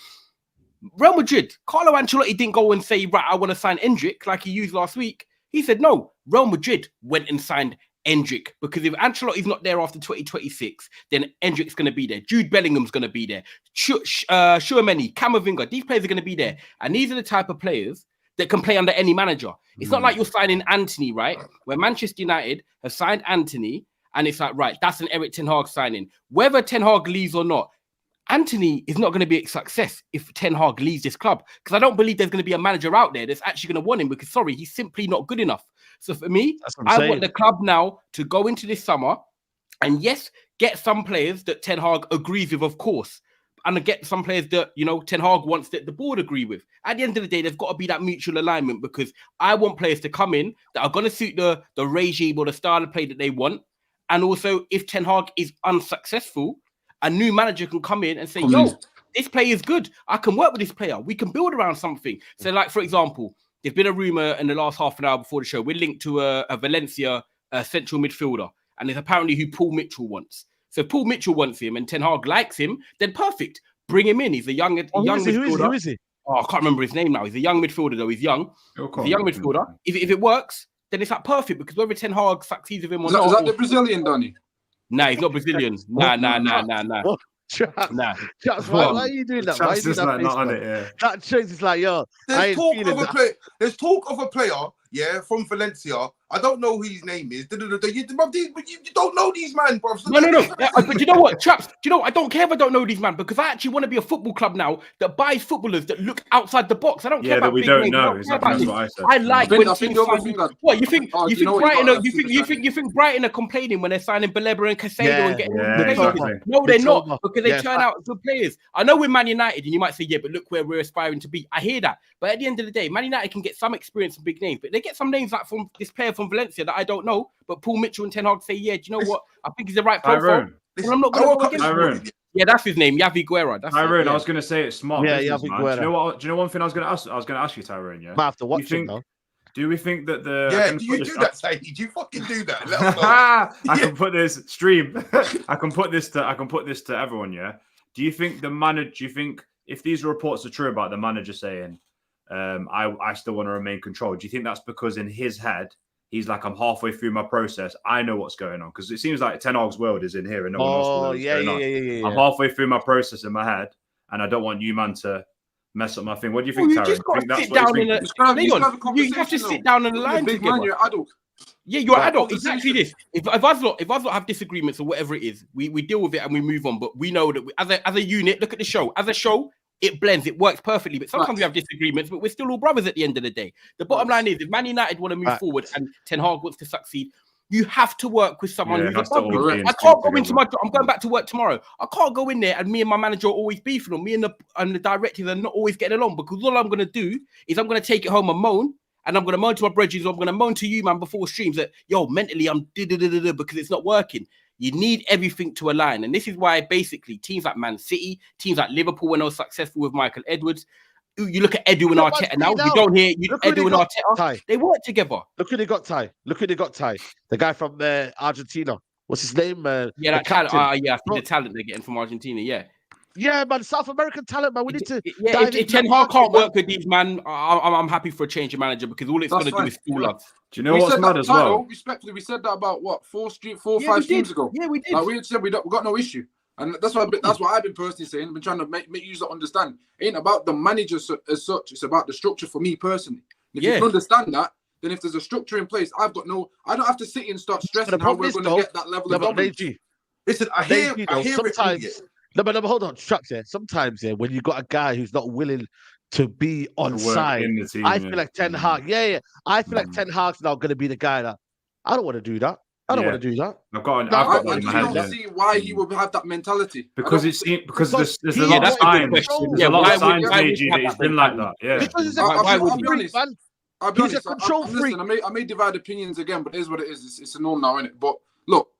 Real Madrid, Carlo Ancelotti didn't go and say, right, I want to sign Endrick like he used last week. He said, no, Real Madrid went and signed Endrick, because if Ancelotti's not there after 2026, then Endrick's going to be there. Jude Bellingham's going to be there. Tchouaméni, Camavinga, these players are going to be there. And these are the type of players that can play under any manager. It's not like you're signing Antony, right? Where Manchester United have signed Antony, and it's like, right, that's an Eric Ten Hag signing. Whether Ten Hag leaves or not, Antony is not going to be a success if Ten Hag leaves this club, because I don't believe there's going to be a manager out there that's actually going to want him, because, sorry, he's simply not good enough. So for me, I want the club now to go into this summer and, yes, get some players that Ten Hag agrees with, of course, and get some players that, Ten Hag wants that the board agree with. At the end of the day, there's got to be that mutual alignment, because I want players to come in that are going to suit the regime or the style of play that they want. And also, if Ten Hag is unsuccessful, a new manager can come in and say, this player is good. I can work with this player. We can build around something. So, like, for example, there's been a rumor in the last half an hour before the show. We're linked to a Valencia central midfielder, and it's apparently who Paul Mitchell wants. So if Paul Mitchell wants him and Ten Hag likes him, then perfect. Bring him in. He's a young midfielder. Who is he? Oh, I can't remember his name now. He's a young midfielder, though. He's young. He's a young midfielder. If it works, then it's like perfect, because whether Ten Hag succeeds with him or not. Is that the Brazilian, Donny? Nah, he's not Brazilian. Nah. Chaps, why are you doing that? Why are you doing that? Not on it, yeah. That shows is like, yo, There's talk of a player, yeah, from Valencia. I don't know who his name is. You don't know these man, bro. No. Yeah, but you know what, Chaps? I don't care if I don't know these man, because I actually want to be a football club now that buys footballers that look outside the box. I don't care about we big don't names. know. That's what I said. I like when teams what you think? You think Brighton are complaining when they're signing Baleba and Casado and getting exactly. No, they're not, because they turn out good players. I know we're Man United, and you might say, yeah, but look where we're aspiring to be. I hear that, but at the end of the day, Man United can get some experience and big names, but they get some names like from this player from Valencia that I don't know, but Paul Mitchell and Ten Hag say, yeah, do you know what? I think he's the right profile. And I'm not going to go against him. Yeah, that's his name, Yavi Guerra. Tyrone, I was going to say it's smart. Yeah, Yavi Guerra. Do you know one thing I was going to ask you, Tyrone? Yeah, I have to watch it now. Do we think that the... Yeah, do you do that, Saeed? Do you fucking do that? I can put this stream. I can put this to everyone, yeah? Do you think if these reports are true about the manager saying, I still want to remain controlled, do you think that's because in his head, he's like, I'm halfway through my process, I know what's going on? Because it seems like Ten Hag's world is in here and no one else knows what's going on. I'm halfway through my process in my head, and I don't want you, man, to mess up my thing. What do you think, Tyrone? You have to sit down and align together. Man, you're adult. Yeah, you're adult. Exactly this. If us lot have disagreements or whatever it is, we deal with it and we move on. But we know that as a unit, look at the show. As a show, it blends, it works perfectly. But sometimes we have disagreements, but we're still all brothers at the end of the day. The bottom line is, if Man United want to move forward and Ten Hag wants to succeed, you have to work with someone who's above you. I can't go into I'm going back to work tomorrow. I can't go in there and me and my manager are always beefing, or me and the directors are not always getting along, because all I'm going to do is I'm going to take it home and moan. And I'm going to moan to my brethren, or I'm going to moan to you, man, before streams that, yo, mentally I'm because it's not working. You need everything to align. And this is why basically teams like Man City, teams like Liverpool, when they were successful with Michael Edwards, you look at Edu and Arteta now, you don't hear Edu and Arteta, they work together. Look who they got, Ty. The guy from Argentina. What's his name? The talent. I think the talent they're getting from Argentina, yeah. Yeah, man, South American talent, man. We need to. If Ten Hag can't work with these, man, I'm happy for a change of manager, because all it's going to do is fool us. Do you know what's mad as well? Respectfully, we said that about what 5 streams ago. Yeah, we did. Like, we said we got no issue, and that's what I've been personally saying. I've been trying to make you understand. It ain't about the manager as such. It's about the structure for me personally. And if you can understand that, then if there's a structure in place, I don't have to sit here and start stressing how we're going to get that level of knowledge. Listen, I hear sometimes. No, but hold on, Straps here. Sometimes, when you got a guy who's not willing to be on side, I feel like Ten Hag. I feel like Ten Hag's now going to be the guy that I don't want to do that. I don't want to do that. I've got in my head. I don't see why he would have that mentality. Because there's a lot of signs. There's a lot of signs, AG, that he's been like that. Yeah. Because I'll be honest. He's a control freak. I may divide opinions again, but it is what it is. It's a norm now, isn't it? But look,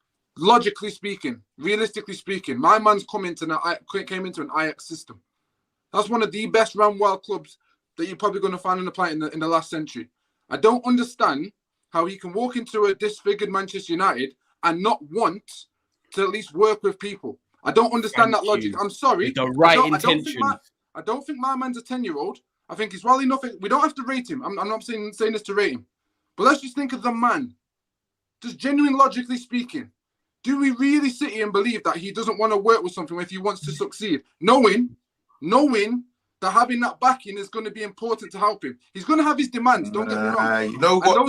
logically speaking, realistically speaking, my man's came into an Ajax system. That's one of the best run well clubs that you're probably going to find on the planet in the last century. I don't understand how he can walk into a disfigured Manchester United and not want to at least work with people. I don't understand that logic. I'm sorry. The right intention. I don't think my man's a 10-year-old. I think he's well enough. We don't have to rate him. I'm not saying this to rate him. But let's just think of the man. Just genuine logically speaking. Do we really sit here and believe that he doesn't want to work with something if he wants to succeed? Knowing that having that backing is going to be important to help him. He's going to have his demands, don't get me wrong. You know what?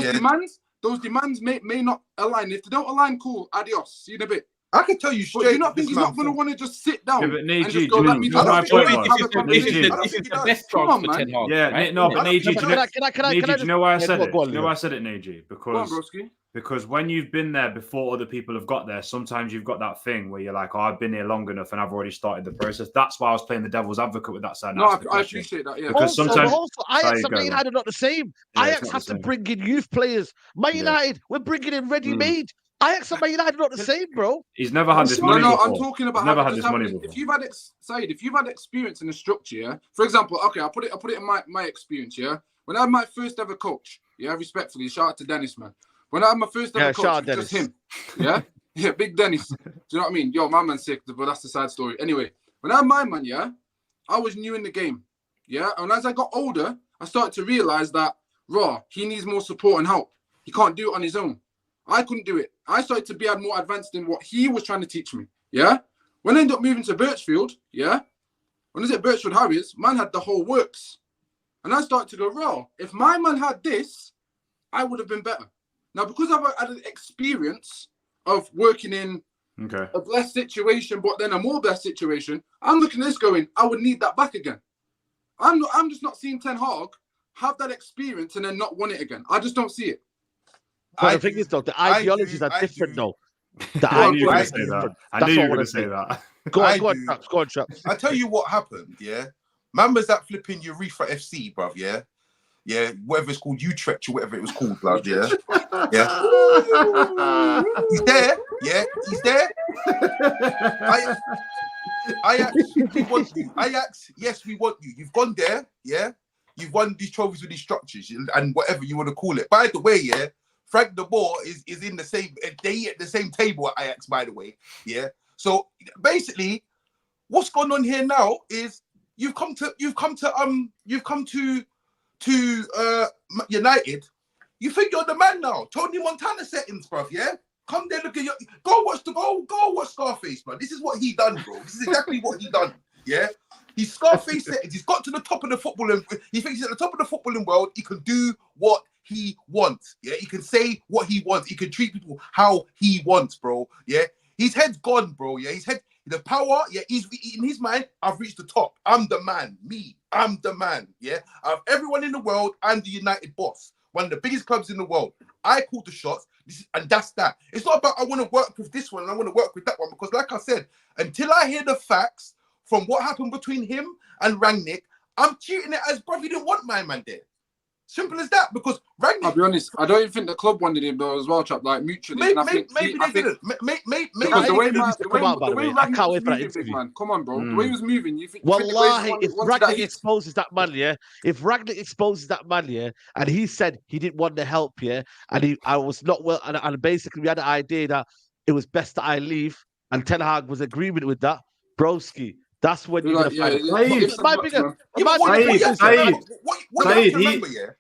Those demands may not align. If they don't align, cool, adios. See you in a bit. I can tell you straight. But do you not think he's not going to want to just sit down and just go, let me just have a conversation? This is the best chance for Ten Hag. Yeah, no, but Neji, do you know why I said it? Do you know why I said it, Neji? Because when you've been there before other people have got there, sometimes you've got that thing where you're like, oh, I've been here long enough and I've already started the process. That's why I was playing the devil's advocate with that side. No, I appreciate that, yeah. Because sometimes Ajax and Man United are not the same. Ajax has to bring in youth players. Man United, we're bringing in ready-made. Ajax and Man United are not the same, bro. He's never had this money. No, before. I'm talking about never had this money before. If you've had if you've had experience in the structure, yeah. For example, okay, I'll put it in my experience, yeah. When I had my first ever coach, yeah, respectfully, shout out to Dennis, man. When I had my first ever coach, it was just him, yeah, yeah, big Dennis. Do you know what I mean? Yo, my man's sick, but that's the side story. Anyway, when I had my man, yeah, I was new in the game, yeah, and as I got older, I started to realize that he needs more support and help. He can't do it on his own. I couldn't do it. I started to be more advanced in what he was trying to teach me. Yeah. When I ended up moving to Birchfield, yeah. When I was at Birchfield Harriers, man had the whole works. And I started to go, if my man had this, I would have been better. Now, because I've had an experience of working in a blessed situation, but then a more blessed situation, I'm looking at this going, I would need that back again. I'm just not seeing Ten Hag have that experience and then not want it again. I just don't see it. But the thing is, though, the ideologies are different, though. I knew you were going to say that. I knew you were going to say that. Go on, Traps. I tell you what happened, yeah? Members that flipping Urethra FC, bruv, yeah? Yeah, whatever it's called, Utrecht or whatever it was called, bruv, yeah? Yeah. He's there, yeah? He's there. Ajax, we want you. Ajax, yes, we want you. You've gone there, yeah? You've won these trophies with these structures and whatever you want to call it. By the way, yeah, Frank de Boer is in the same. They eat at the same table at Ajax, by the way. Yeah. So basically, what's going on here now is you've come to United. You think you're the man now. Tony Montana settings, bruv. Yeah. Come there, look at your. Go watch Scarface, bro. This is what he done, bro. This is exactly what he done. Yeah. He's Scarface settings. He's got to the top of the footballing. He thinks he's at the top of the footballing world. He can do what he wants. Yeah, he can say what he wants. He can treat people how he wants, bro. Yeah, his head's gone, bro. Yeah, his head, the power. Yeah, he's in his mind. I've reached the top. I'm the man. I'm the man. Yeah, of everyone in the world, I'm the United boss. One of the biggest clubs in the world. I call the shots. And that's that. It's not about I want to work with this one and I want to work with that one because, like I said, until I hear the facts from what happened between him and Rangnick, I'm treating it as, bro, he didn't want my man there. Simple as that, because Rangnick... I'll be honest, I don't even think the club wanted him though as well, chap, like mutually. Maybe they didn't. Because the way Rangnick was moving, big man, come on, bro. The way he was moving, you think... Wallahi, if Rangnick exposes that man, yeah, and he said he didn't want the help, yeah, and I was not well, and basically we had the idea that it was best that I leave, and Ten Hag was agreement with that, broski. That's when you're going to Saeed.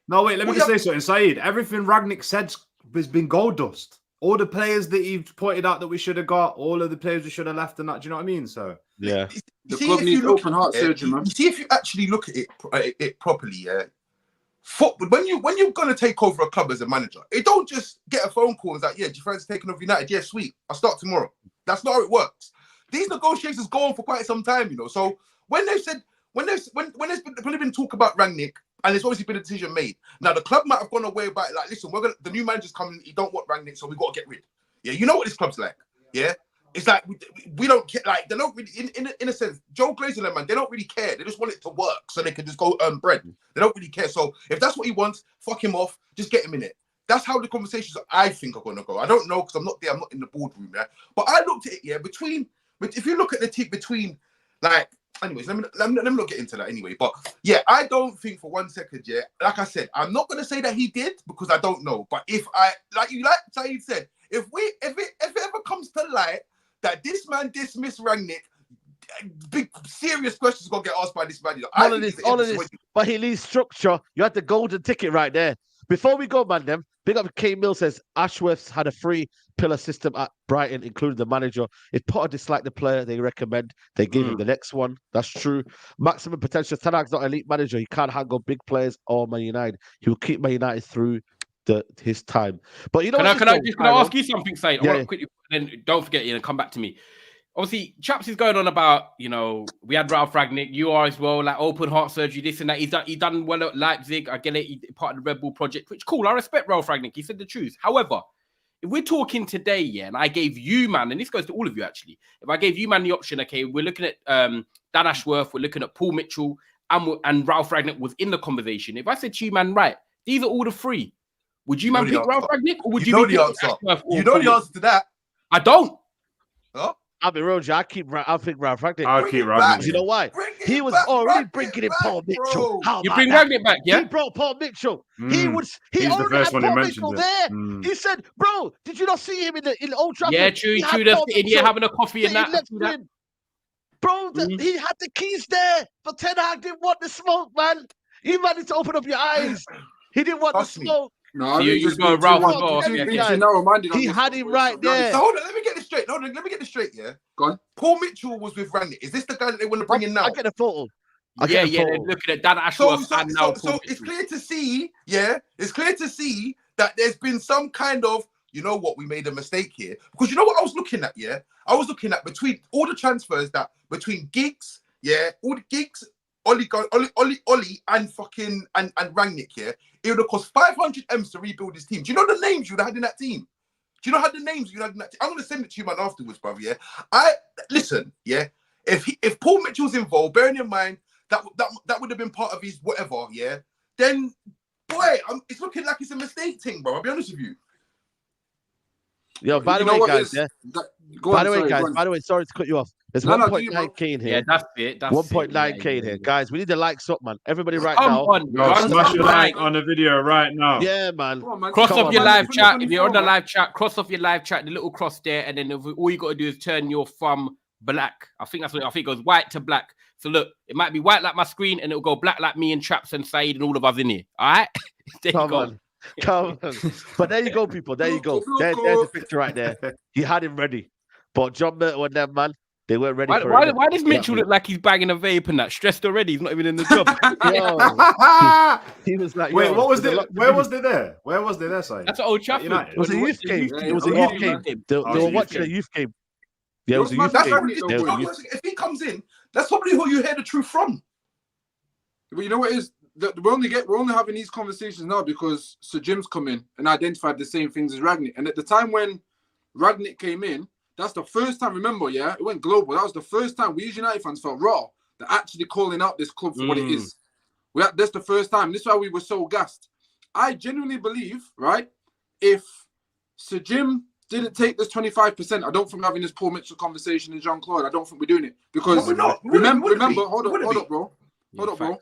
No, wait, let me just say something. Saeed, everything Rangnick said has been gold dust. All the players that he pointed out that we should have got, all of the players we should have left and that. Do you know what I mean? So, yeah. The club needs open heart surgery, man. You see, if you actually look at it properly, yeah, when you're going to take over a club as a manager, it don't just get a phone call and like, yeah, your friend's taking over United. Yeah, sweet. I'll start tomorrow. That's not how it works. These negotiations go on for quite some time, you know. So when there's been talk about Rangnick, and there's obviously been a decision made. Now the club might have gone away about it, like, listen, the new manager's coming. He don't want Rangnick, so we got to get rid. Yeah, you know what this club's like. Yeah, it's like we don't care. Like they don't really, in a sense, Joe Glazer, man, they don't really care. They just want it to work so they can just go earn bread. They don't really care. So if that's what he wants, fuck him off. Just get him in it. That's how the conversations I think are going to go. I don't know because I'm not there. I'm not in the boardroom. Yeah, but I looked at it. Yeah, But if you look at the team between, like, anyways, let me not get into that anyway. But yeah, I don't think for 1 second, yeah, like I said, I'm not gonna say that he did because I don't know. But if Saeed said, if it ever comes to light that this man dismissed Rangnick, big serious questions gonna get asked by this man. All of this, but he leaves structure. You had the golden ticket right there. Before we go, Mandem, big up K Mill says Ashworth's had a 3-pillar system at Brighton, including the manager. If Potter disliked the player they recommend, they give him the next one. That's true. Maximum potential. Ten Hag's not an elite manager. He can't handle big players or Man United. He will keep Man United through his time. But you know, can I ask you something, Said? I want to quickly, then don't forget, come back to me. Obviously, Chaps is going on about, we had Ralph Rangnick, you are as well, like open heart surgery, this and that. He's done well at Leipzig. I get it. He's part of the Red Bull project, which cool. I respect Ralph Rangnick. He said the truth. However, if we're talking today, yeah, and I gave you, man, and this goes to all of you actually. If I gave you, man, the option, okay, we're looking at Dan Ashworth, we're looking at Paul Mitchell, and Ralph Rangnick was in the conversation. If I said to you, man, right, these are all the three. Would you man pick Ralph Rangnick, or would you know be the answer? Ashworth or You know the answer to that. I don't. Huh? I'll be real, I think Ralph Rangnick. I'll keep Rangnick. You know why? He was already bringing in Paul Mitchell. How you about bring that? Rangnick back, yeah? He brought Paul Mitchell. He He's already the first had one who Paul mentioned Mitchell it. there. He said, "Bro, did you not see him in Old Trafford?" Yeah, true. He had They're Paul sitting here Mitchell having a coffee and sitting that. next to him. Bro, he had the keys there, but Ten Hag didn't want the smoke, man. You managed to open up your eyes. He didn't want the smoke. No, So you go Ralph as well. He had him right there. So hold on, let me get this straight. Hold on, let me get this straight. Yeah, go on. Paul Mitchell was with Rangnick. Is this the guy that they want to bring in now? I get a photo. They're looking at Dan Ashworth and now. So it's clear to see. Yeah, it's clear to see that there's been some kind of. You know what? We made a mistake here because you know what I was looking at. Yeah, I was looking at between all the transfers that between Giggs. Yeah, all the Giggs. Oli and fucking and Rangnick here, it would have cost 500 M's to rebuild his team. Do you know the names you'd have had in that team? Do you know how the names you'd have had in that team? I'm gonna send it to you, man, afterwards, brother. Yeah. Listen, yeah. If Paul Mitchell's involved, bearing in mind that would have been part of his whatever, yeah, then boy, it's looking like it's a mistake thing, bro. I'll be honest with you. Yo, by the way, guys, by the way, sorry to cut you off. There's 1.9K in here. Yeah, that's it. 1.9K in here. Guys, we need to like up, man. Everybody right Come now. on, smash your like on the video right now. Yeah, man. Cross off your live chat. If you're on the live chat, cross off your live chat, the little cross there, and then all you got to do is turn your thumb black. I think that's what it goes white to black. So look, it might be white like my screen, and it'll go black like me and Traps and Saeed and all of us in here. All right? There you go. Come on. But there you go, people. There you go. There's the picture right there. He had him ready. But John Myrtle and them, man, they weren't ready for it. Why does Mitchell look like he's bagging a vape and that? Stressed already. He's not even in the job. He was like, wait, what was it? Where was they there? Where was they there, Simon? That's Old Trafford. It was a youth game. It was a youth game. They were watching a youth game. Yeah, it was a youth game. If he comes in, that's probably who you hear the truth from. But you know what it is? We're only having these conversations now because Sir Jim's come in and identified the same things as Rangnick. And at the time when Rangnick came in, that's the first time, remember, yeah, it went global. That was the first time we as United fans felt raw. They're actually calling out this club for what it is. That's the first time. This is why we were so gassed. I genuinely believe, right, if Sir Jim didn't take this 25%, I don't think we're having this Paul Mitchell conversation in Jean-Claude. I don't think we're doing it. Because remember, hold up, bro.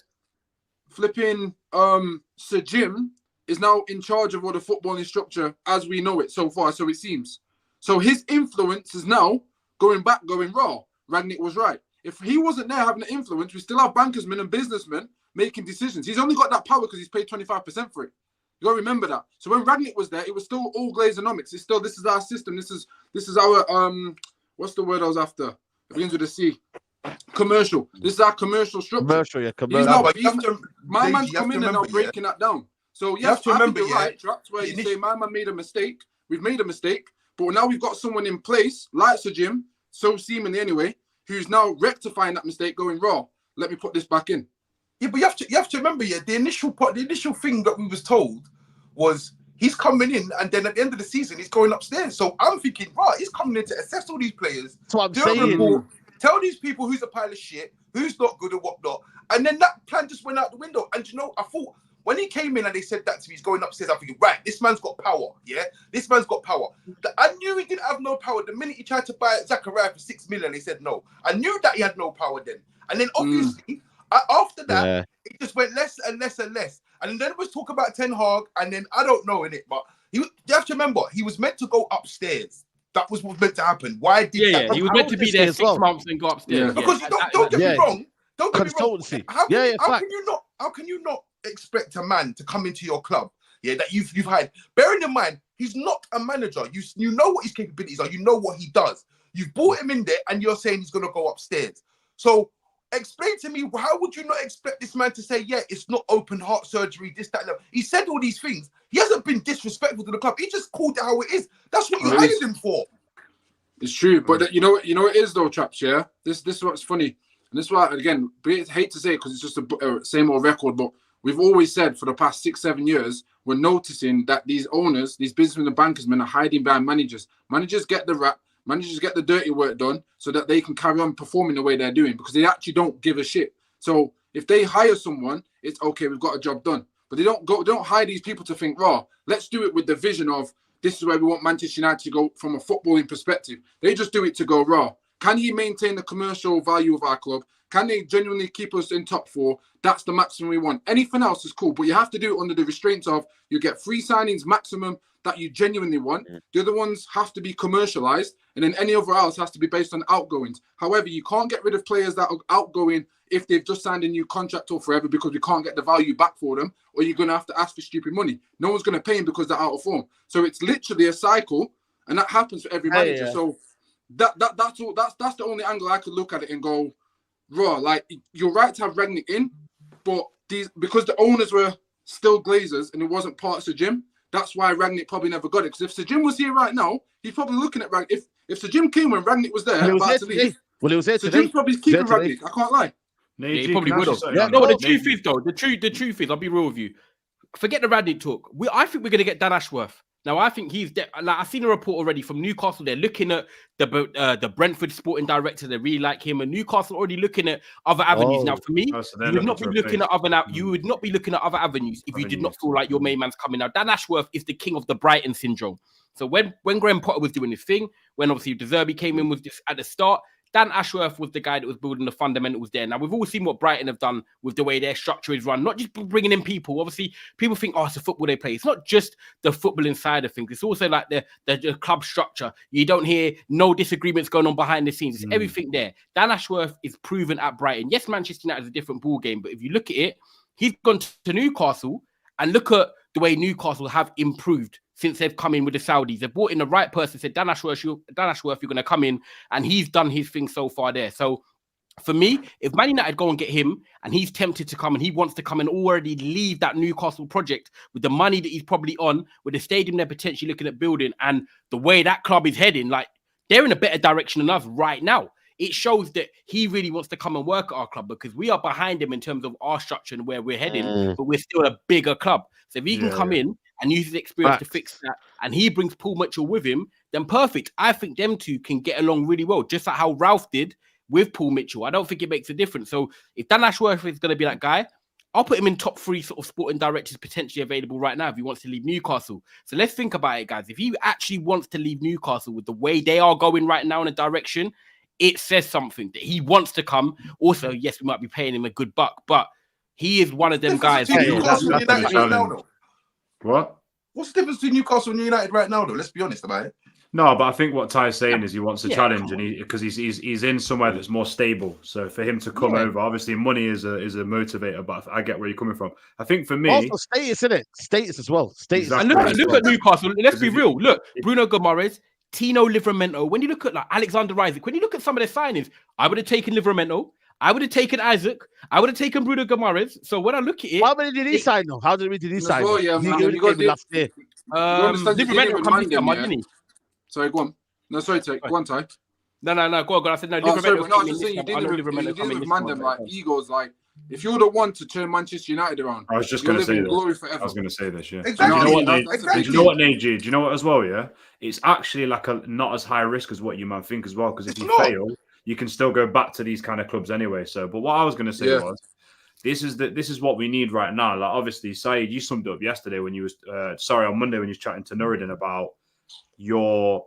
Flipping Sir Jim is now in charge of all the footballing structure as we know it so far, so it seems. So his influence is now going raw. Rangnick was right. If he wasn't there having an influence, we still have bankersmen and businessmen making decisions. He's only got that power because he's paid 25% for it. You got to remember that. So when Rangnick was there, it was still all Glazeonomics. It's still, this is our system. This is our what's the word I was after? It begins with a C. Commercial. This is our commercial structure. Commercial. My man's coming in and now breaking that down. So yes, you have to remember, right, Traps, where you say my man made a mistake. We've made a mistake, but now we've got someone in place, like Sir Jim, so seemingly anyway, who's now rectifying that mistake, going raw. Let me put this back in. Yeah, but you have to remember, the initial thing that we was told was he's coming in, and then at the end of the season he's going upstairs. So I'm thinking, right, he's coming in to assess all these players. That's what I'm saying. Tell these people who's a pile of shit, who's not good and whatnot. And then that plan just went out the window. And you know, I thought when he came in and they said that to me, he's going upstairs, I'm thinking, right, this man's got power. Yeah, this man's got power. I knew he didn't have no power. The minute he tried to buy Zachariah for 6 million, they said no. I knew that he had no power then. And then obviously, after that, it just went less and less and less. And then it was talk about Ten Hag, and then I don't know in it, but you have to remember, he was meant to go upstairs. That was what was meant to happen. Why did that? He was meant to be there 6 months and go upstairs. Because don't get me wrong. Don't get me wrong. How can you not expect a man to come into your club? Yeah, that you've had. Bearing in mind, he's not a manager. You know what his capabilities are. You know what he does. You've brought him in there, and you're saying he's gonna go upstairs. So explain to me, how would you not expect this man to say, yeah, it's not open heart surgery, this, that, and that? He said all these things. He hasn't been disrespectful to the club. He just called it how it is. That's what you hired him for. It's true, but you know what it is though, Traps. Yeah, this is what's funny, and this is why again, I hate to say it because it's just a same old record, but we've always said for the past 6-7 years, we're noticing that these owners, these businessmen and bankersmen are hiding behind managers. Managers get the rap. Managers get the dirty work done so that they can carry on performing the way they're doing because they actually don't give a shit. So if they hire someone, it's okay, we've got a job done. But they don't hire these people to think, let's do it with the vision of this is where we want Manchester United to go from a footballing perspective. They just do it to go, can he maintain the commercial value of our club? Can they genuinely keep us in top 4? That's the maximum we want. Anything else is cool, but you have to do it under the restraints of you get 3 signings maximum that you genuinely want. The other ones have to be commercialized, and then any other else has to be based on outgoings. However, you can't get rid of players that are outgoing if they've just signed a new contract or forever because we can't get the value back for them, or you're going to have to ask for stupid money. No one's going to pay them because they're out of form. So it's literally a cycle, and that happens for every manager. Yeah. So that's the only angle I could look at it and go, like, you're right to have Rangnick in, but because the owners were still Glazers and it wasn't part of Sir Jim, that's why Rangnick probably never got it. Because if Sir Jim was here right now, he's probably looking at Rangnick. If Sir Jim came when Rangnick was there, about to leave, he was there Sir Jim's probably keeping Rangnick. I can't lie. Yeah, he probably would have. Yeah, no, the truth is though, the truth is, I'll be real with you. Forget the Rangnick talk. I think we're gonna get Dan Ashworth. Now, I think he's like I've seen a report already from Newcastle. They're looking at the Brentford sporting director. They really like him, and Newcastle already looking at other avenues. Now, for me, you would not be looking at other avenues if you did not feel like your main man's coming. Now, Dan Ashworth is the king of the Brighton syndrome. So when Graham Potter was doing his thing, when obviously De Zerbi came in with this at the start, Dan Ashworth was the guy that was building the fundamentals there. Now, we've all seen what Brighton have done with the way their structure is run, not just bringing in people. Obviously, people think, it's the football they play. It's not just the footballing side of things. It's also like the club structure. You don't hear no disagreements going on behind the scenes. It's everything there. Dan Ashworth is proven at Brighton. Yes, Manchester United is a different ball game, but if you look at it, he's gone to Newcastle and look at the way Newcastle have improved since they've come in with the Saudis. They've brought in the right person, said, Dan Ashworth, you're going to come in, and he's done his thing so far there. So for me, if Man United go and get him, and he's tempted to come, and he wants to come and already leave that Newcastle project with the money that he's probably on, with the stadium they're potentially looking at building, and the way that club is heading, like, they're in a better direction than us right now. It shows that he really wants to come and work at our club because we are behind him in terms of our structure and where we're heading, but we're still a bigger club. So if he can come in and use his experience to fix that, and he brings Paul Mitchell with him, then perfect. I think them two can get along really well, just like how Ralph did with Paul Mitchell. I don't think it makes a difference. So if Dan Ashworth is going to be that guy, I'll put him in top 3 sort of sporting directors potentially available right now if he wants to leave Newcastle. So let's think about it, guys. If he actually wants to leave Newcastle with the way they are going right now in a direction, it says something that he wants to come. Also, yes, we might be paying him a good buck, but he is one of them guys. What? What's the difference between Newcastle and United right now, though? Let's be honest about it. No, but I think what Ty's saying is he wants a challenge, and because he's in somewhere that's more stable. So for him to come over, obviously money is a motivator, but I get where you're coming from. I think for me, also status, isn't it? Status as well. Status. Exactly. And look at Newcastle. Let's be real. Look, Bruno Guimaraes, Tino Livramento. When you look at like Alexander Isaac, when you look at some of their signings, I would have taken Livramento. I would have taken Isaac. I would have taken Bruno Guimaraes. So when I look at it, how many did he sign though? How did he sign? Oh yeah, you got last year. Livramento comes in Mandem. Sorry, go on. No, sorry, go on, Ty. No, go on. I said no. Livramento. I was just saying you did with Mandem. Like egos, like if you're the one to turn Manchester United around, I was just going to say glory forever. I was going to say this. Yeah. Exactly. Do you know what, Najee? Do you know what as well? Yeah, it's actually like not as high risk as what you might think as well. Because if you fail, you can still go back to these kind of clubs anyway. So, but what I was going to say was, this is what we need right now. Like obviously, Saeed, you summed it up yesterday when you was on Monday when you was chatting to Nuruddin about your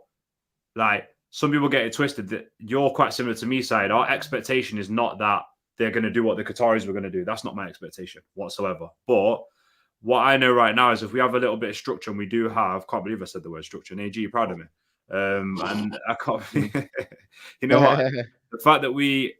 like. Some people get it twisted that you're quite similar to me, Saeed. Our expectation is not that they're going to do what the Qataris were going to do. That's not my expectation whatsoever. But what I know right now is if we have a little bit of structure, and we do have, can't believe I said the word structure. And AG, you're proud of me. And I can't, you know what? The fact that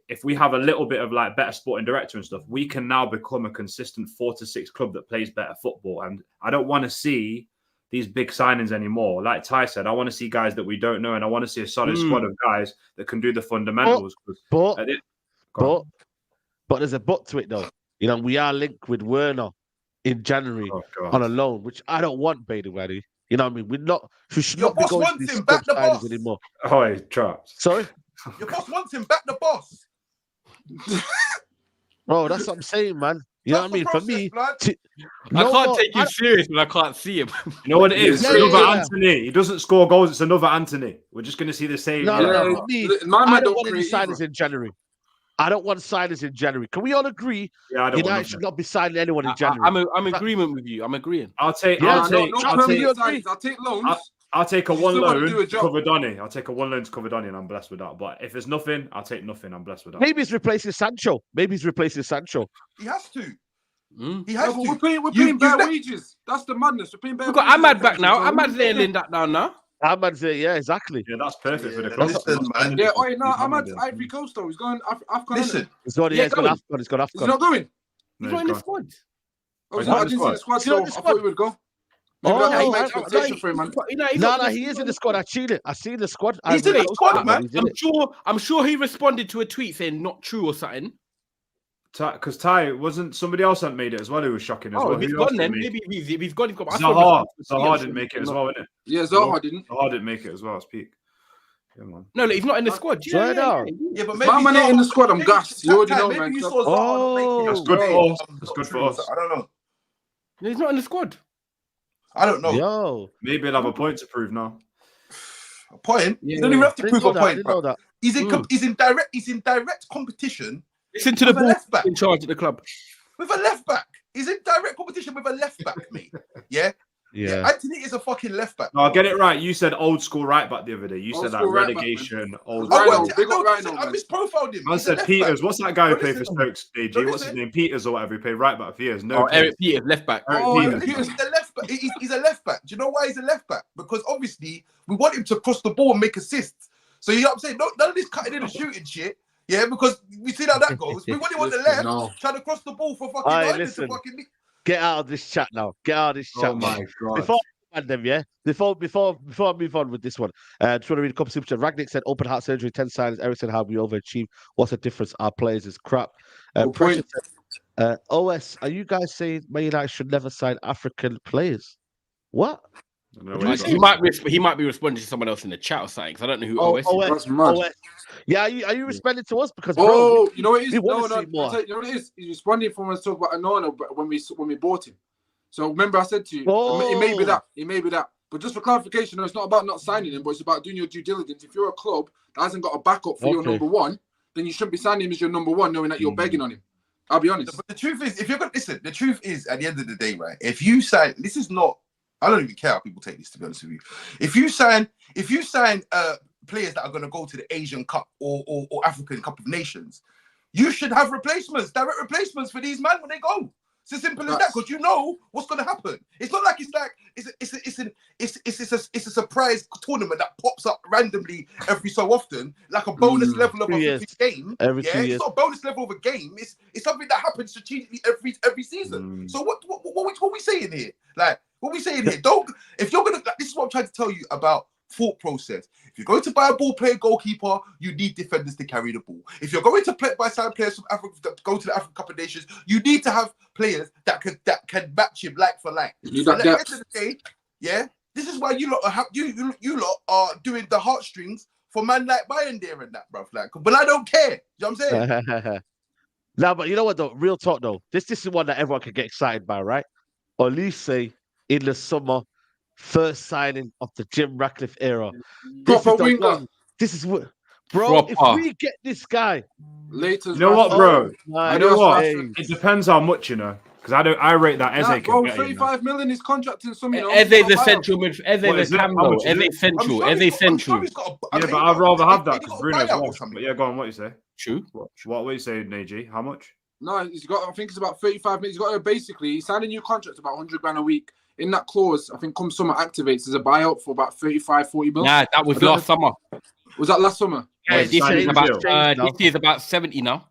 if we have a little bit of like better sporting director and stuff, we can now become a consistent 4 to 6 club that plays better football. And I don't want to see these big signings anymore. Like Ty said, I want to see guys that we don't know, and I want to see a solid squad of guys that can do the fundamentals. But there's a but to it though. You know, we are linked with Werner in January on a loan, which I don't want, by the way. You know what I mean? We should not be going to these club signings anymore. Oh, Traps. Sorry? Your boss wants him, back the boss. Bro, that's what I'm saying, man. You know what I mean? For me, I can't take him serious when I can't see him. You know what it is? Anthony. He doesn't score goals. It's another Anthony. We're just going to see the same. For me, I don't want any signings in January. I don't want signings in January. Can we all agree? Yeah, I don't United should not be signing anyone in January. I'm in agreement with you. I'm agreeing. I'll take no permanent signings. I'll take loans. I'll take a one loan to cover Donny. I'll take a one loan to cover Donny, and I'm blessed with that. But if there's nothing, I'll take nothing. I'm blessed with that. Maybe he's replacing Sancho. He has to. He has to. We're paying bare wages. That's the madness. We're paying bare wages. We've got Ahmad back now. Ahmad's nailing that down now. Ahmad's there, yeah, exactly. Yeah, that's perfect for the club. Listen, man. Yeah, Ahmad's Ivory Coast though. He's going AFCON. Listen, he's got AFCON. He's got AFCON. He's not going. He's not in the squad. I didn't see the squad, so I thought he would go. Maybe expectation for him, man. No, he is in the squad. I've seen it. I've seen the squad. He's in the squad, man. I'm sure he responded to a tweet saying not true or something. Because Ty wasn't somebody else that made it as well. Who was shocking as well. If he's gone then, maybe if he's gone, he's got. Zaha didn't make it as well, didn't it? Yeah, Zaha didn't. Zaha didn't make it as well as peak. Yeah, man. No, he's not in the squad. Yeah, but maybe I'm not in the squad. I'm gassed. You already know, man. That's good for us. That's good for us. I don't know. He's not in the squad. I don't know. Yo, maybe he'll have a point to prove now. A point? Yeah, you don't even have to prove a point. Bro. He's in direct competition. Listen to the ball in charge of the club. With a left back. He's in direct competition with a left back, mate. Yeah? Yeah. Anthony is a fucking left back. No, I'll get it right. You said old school right back the other day. You said that relegation, old I misprofiled him. I said Peters. What's that guy who played for Stokes, AG? What's his name? Peters or whatever. He played right back for years. No, Eric Peters, left back. Peters. He's a left back. He's a left back. Do you know why he's a left back? Because obviously we want him to cross the ball and make assists. So you know what I'm saying? None of this cutting in and shooting shit. Yeah, because we see how that goes. We want him on the left, trying to cross the ball for fucking Get out of this chat now. Get out of this chat. Oh my god. Before I move on with this one, just want to read a couple of super chat. Ragnick said open heart surgery, 10 signings. Ericsson, how we overachieved. What's the difference? Our players is crap. Pressure said, OS, are you guys saying Man United should never sign African players? What? He might be responding to someone else in the chat or something. I don't know who OS is. OS. Yeah, are you responding to us? Because you know what it is? No, you know what it is? He's responding for when we talk about Onana when we bought him. So remember, I said to you, it may be that. But just for clarification, no, it's not about not signing him, but it's about doing your due diligence. If you're a club that hasn't got a backup for your number one, then you shouldn't be signing him as your number one, knowing that you're begging on him. I'll be honest. But the truth is, if you're going to listen, the truth is, at the end of the day, right? If you sign, this is not. I don't even care how people take this. To be honest with you, if you sign players that are going to go to the Asian Cup or African Cup of Nations, you should have replacements, direct replacements for these men when they go. It's as simple as that, because you know what's going to happen. It's not like it's a surprise tournament that pops up randomly every so often, like a bonus level of a game. It's not a bonus level of a game. It's something that happens strategically every season. So what we saying here? Like, what we saying here? If you're gonna, this is what I'm trying to tell you about thought process. If you're going to buy a ball player goalkeeper, you need defenders to carry the ball. If you're going to sign players from Africa that go to the African Cup of Nations, you need to have players that can match him like for like. At the end of the day, yeah, this is why you lot are doing the heartstrings for man like Bayern there and that, bruv. Like, but I don't care. You know what I'm saying? No, but you know what though? Real talk though. This is one that everyone can get excited by, right? Olise in the first signing of the Jim Ratcliffe era. This is what, bro. If we get this guy, you know what, bro? You know what? It depends how much, you know. Because I rate that Eze. Bro, 35 million is contracting some. Eze's essential midfield. Eze's essential. Eze's central. Yeah, but I'd rather have that because Bruno's well. But yeah, go on. What you say? True. What you say, Neji? How much? No, he's got. I think it's about 35 minutes. He's got to basically sign a new contract about 100 grand a week. In that clause, I think come summer activates as a buyout for about 35, 40 mil. Nah, that was last summer. Was that last summer? Yeah, this year's about 70 now.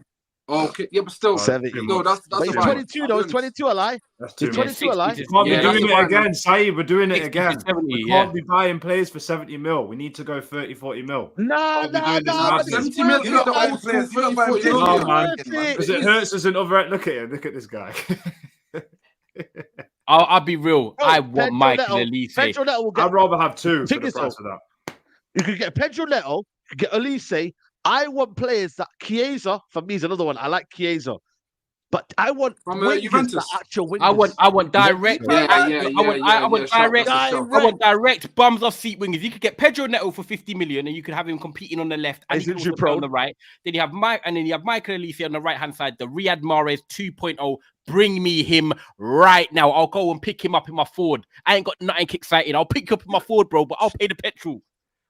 Okay, yeah, but still 70. No, that's it's 22 though. It's 22 a lie. That's it's 22 a lie. We can't be doing it again, Saeed. We're doing it again. 70, we can't be buying players for 70 mil. We need to go 30, 40 mil. No. 70 mil is the old players. 30, 40 mil. Man. Because it hurts us in other. Look at him. Look at this guy. I'll be real. I want Michael Olise. I'd rather have two for the price of that. You could get Pedro Neto, you could get Olise. I want players that Chiesa, for me, is another one. I like Chiesa. But I want Juventus. the actual wingers. I want direct. I want direct bums off seat wingers. You could get Pedro Neto for 50 million, and you could have him competing on the left, and he can also play on the right. Then you have Michael Olise on the right hand side, the Riyad Mahrez 2.0. Bring me him right now. I'll go and pick him up in my Ford. I ain't got nothing exciting. I'll pick you up in my Ford, bro, but I'll pay the petrol.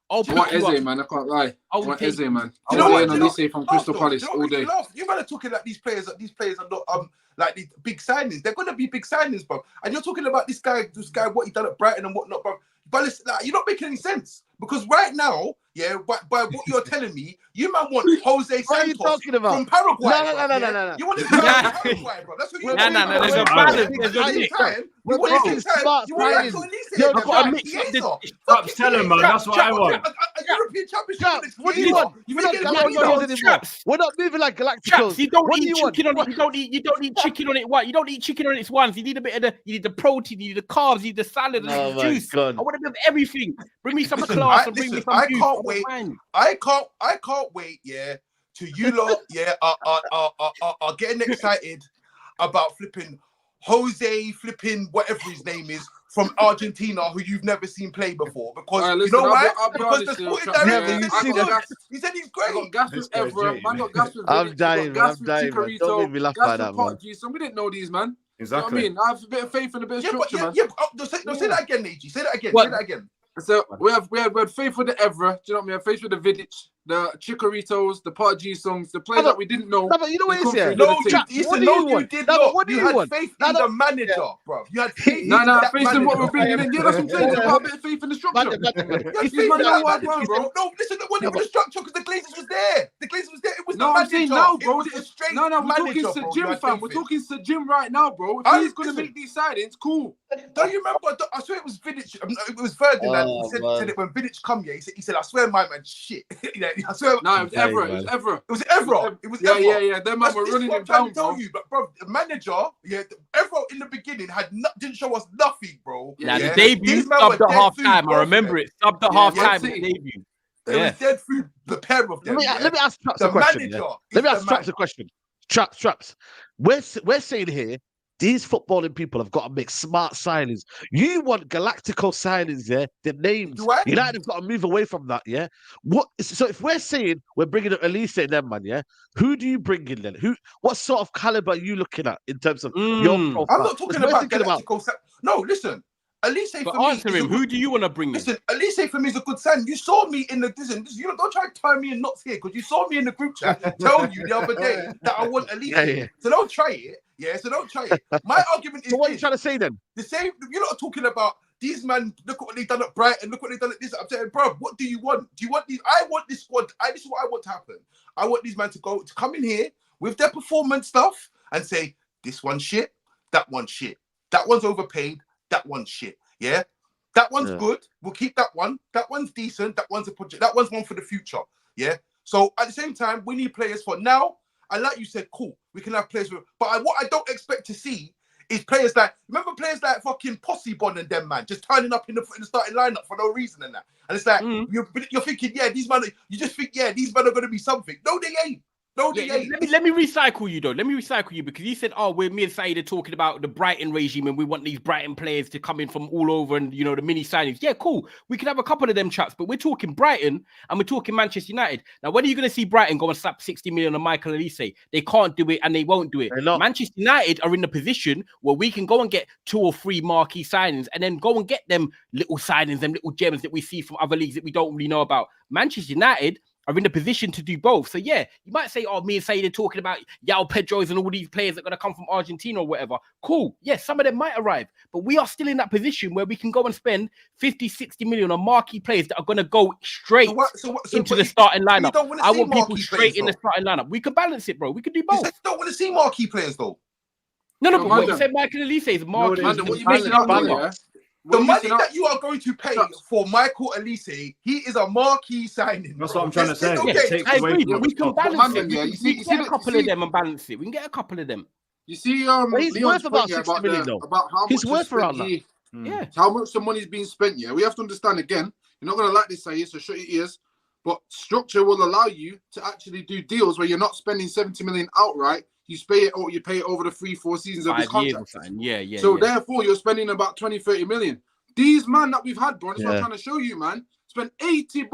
I want Eze, man. I can't lie. I want Eze, man. I want Olise from Crystal Palace all day. You man are talking like these players are not like these big signings. They're gonna be big signings, bro. And you're talking about this guy, what he done at Brighton and whatnot, bro. But listen, like, you're not making any sense because right now, by what you're telling me, you man want Jose Santos from Paraguay. No. You want him from Paraguay, bro. That's what you want. No. There's a balance. You want him to Stop telling, man. That's what I want. A European Championship. What do you want? We're not moving like Galacticos. You don't eat chicken on it. You don't eat chicken on it. What? You don't eat chicken on its ones. You need a bit of you need the protein, you need the carbs, you need the salad, and the juice. I want to have everything. Bring me some class and bring me some juice. I can't wait, to you lot, are getting excited about flipping Jose, whatever his name is, from Argentina, who you've never seen play before. Because you know why? Because the sporting director, he said he's great. I got gas with Evra, man. Got gas with I'm dying. Don't make me laugh by that, man. So we didn't know these, man. Exactly. You know what I mean? I have a bit of faith and a bit of structure, man. Don't say that again, Neji. Say that again. So we had faith with the Evra. Do you know what I mean? We had faith with the Vidic, the Chicaritos, the Party songs, the players that we didn't know. No, but you know what it is, yeah? You did not. You had faith in the manager, bro. You had faith in that faith in what we're bringing in. Yeah, that's what I'm saying. There's a bit of faith in the structure. No, listen, it wasn't the structure because the Glazers was there. It was the manager. No, bro. It was a straight we're talking Sir Jim, fam. We're talking Sir Jim right now, bro. If he's going to make these signings, cool. Don't you remember? I swear it was Vidic. It was Ferdinand who said it when Vidic come here. He said, I swear my man shit. I swear. No, it was Evra. It was Evra. Yeah. Them man were running him down, bro. But bro, the manager, Evra in the beginning didn't show us nothing, bro. Yeah, the debut subbed at half time. I remember it. Subbed at half time. The debut. It was dead through the pair of them. Let me ask Traps a question. Let me ask Traps a question. Traps. We're saying here, these footballing people have got to make smart signings. You want Galactico signings, the names. United have got to move away from that, So if we're saying we're bringing up Olise and them, man, who do you bring in then? What sort of caliber are you looking at in terms of your profile? I'm not talking about Galactico. No, listen. Olise for me. Answer him. Who do you want to bring in? Listen, Olise for me is a good sign. You saw me in the you don't try to tie me in knots here because you saw me in the group chat telling you the other day that I want Olise. So don't try it. So don't try it. My argument is. So what are you trying to say then? The same. You're not talking about these man. Look at what they've done at Brighton. Look what they've done at this. I'm saying, bro, what do you want? Do you want these? I want this squad. This is what I want to happen. I want these men to come in here with their performance stuff and say this one's shit, that one's shit, that one's overpaid, that one's shit. Yeah, that one's good. We'll keep that one. That one's decent. That one's a project. That one's one for the future. Yeah. So at the same time, we need players for now. And like you said, cool. We can have players with. But what I don't expect to see is players like fucking Posse Bon and them, man, just turning up in the starting lineup for no reason and that. And it's like you're thinking, these men. You just think, these men are going to be something. No, they ain't. No, they ain't. Let me recycle you though. Let me recycle you because you said, me and Saeed are talking about the Brighton regime and we want these Brighton players to come in from all over and the mini signings. Yeah, cool. We can have a couple of them chaps, but we're talking Brighton and we're talking Manchester United. Now, when are you going to see Brighton go and slap 60 million on Michael Olise? They can't do it and they won't do it. Manchester United are in the position where we can go and get 2 or 3 marquee signings and then go and get them little signings, them little gems that we see from other leagues that we don't really know about. Manchester United are in the position to do both. So you might say, me and Saeed are talking about Yao Pedros and all these players that are going to come from Argentina or whatever. Cool. Yes, some of them might arrive, but we are still in that position where we can go and spend 50, 60 million on marquee players that are going to go straight into the starting lineup. I want people straight in the starting lineup. We can balance it, bro. We can do both. You don't want to see marquee players, though. No, but what you said Michael Olise is marquee. What you making out the money that you are going to pay for Michael Olise, he is a marquee signing. That's what I'm trying to say. I agree. We can balance it. We can get a couple of them and balance it. We can get a couple of them. You see, he's worth about 60 million though. About how he's much worth around that. Yeah. How much the money's being spent. Yeah, we have to understand again. You're not gonna like this, Saeed, so shut your ears. But structure will allow you to actually do deals where you're not spending 70 million outright. you pay it over the 3-4 seasons of his 5 years or contract. something. Yeah. So therefore, you're spending about 20-30 million. These man that we've had, bro, that's what I'm trying to show you, man. Spent 80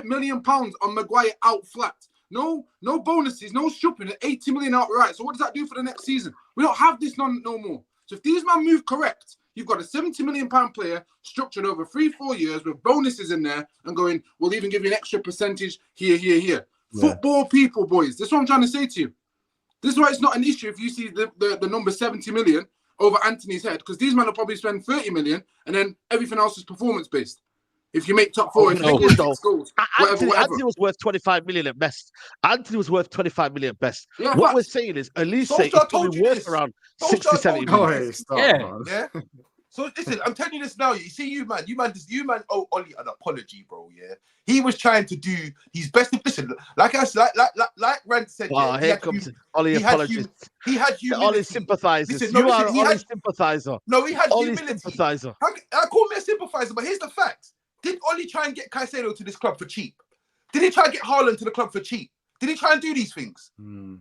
million pounds on Maguire out flat. No bonuses, no shopping, 80 million outright. So what does that do for the next season? We don't have this no more. So if these man move correct, you've got a 70 million pound player structured over 3-4 years with bonuses in there and going, we'll even give you an extra percentage here. Yeah. Football people, boys. This is what I'm trying to say to you. This is why it's not an issue if you see the number 70 million over Anthony's head, because these men will probably spend 30 million and then everything else is performance based. If you make top 4, if you make 6 goals, whatever. Anthony was worth 25 million at best. Anthony was worth 25 million at best. Yeah, what we're saying is, Olise is probably worth around 60, 70 million. Yeah. So listen, I'm telling you this now. You see, you man owe Ollie an apology, bro. Yeah, he was trying to do his best. Listen, like Rand said, here comes Ollie apologist. He had humility. Ollie sympathizers. Listen, you are an Ollie sympathizer. No, he had Ollie humility. sympathizer. I call me a sympathizer, but here's the facts. Did Ollie try and get Caicedo to this club for cheap? Did he try and get Haaland to the club for cheap? Did he try and do these things?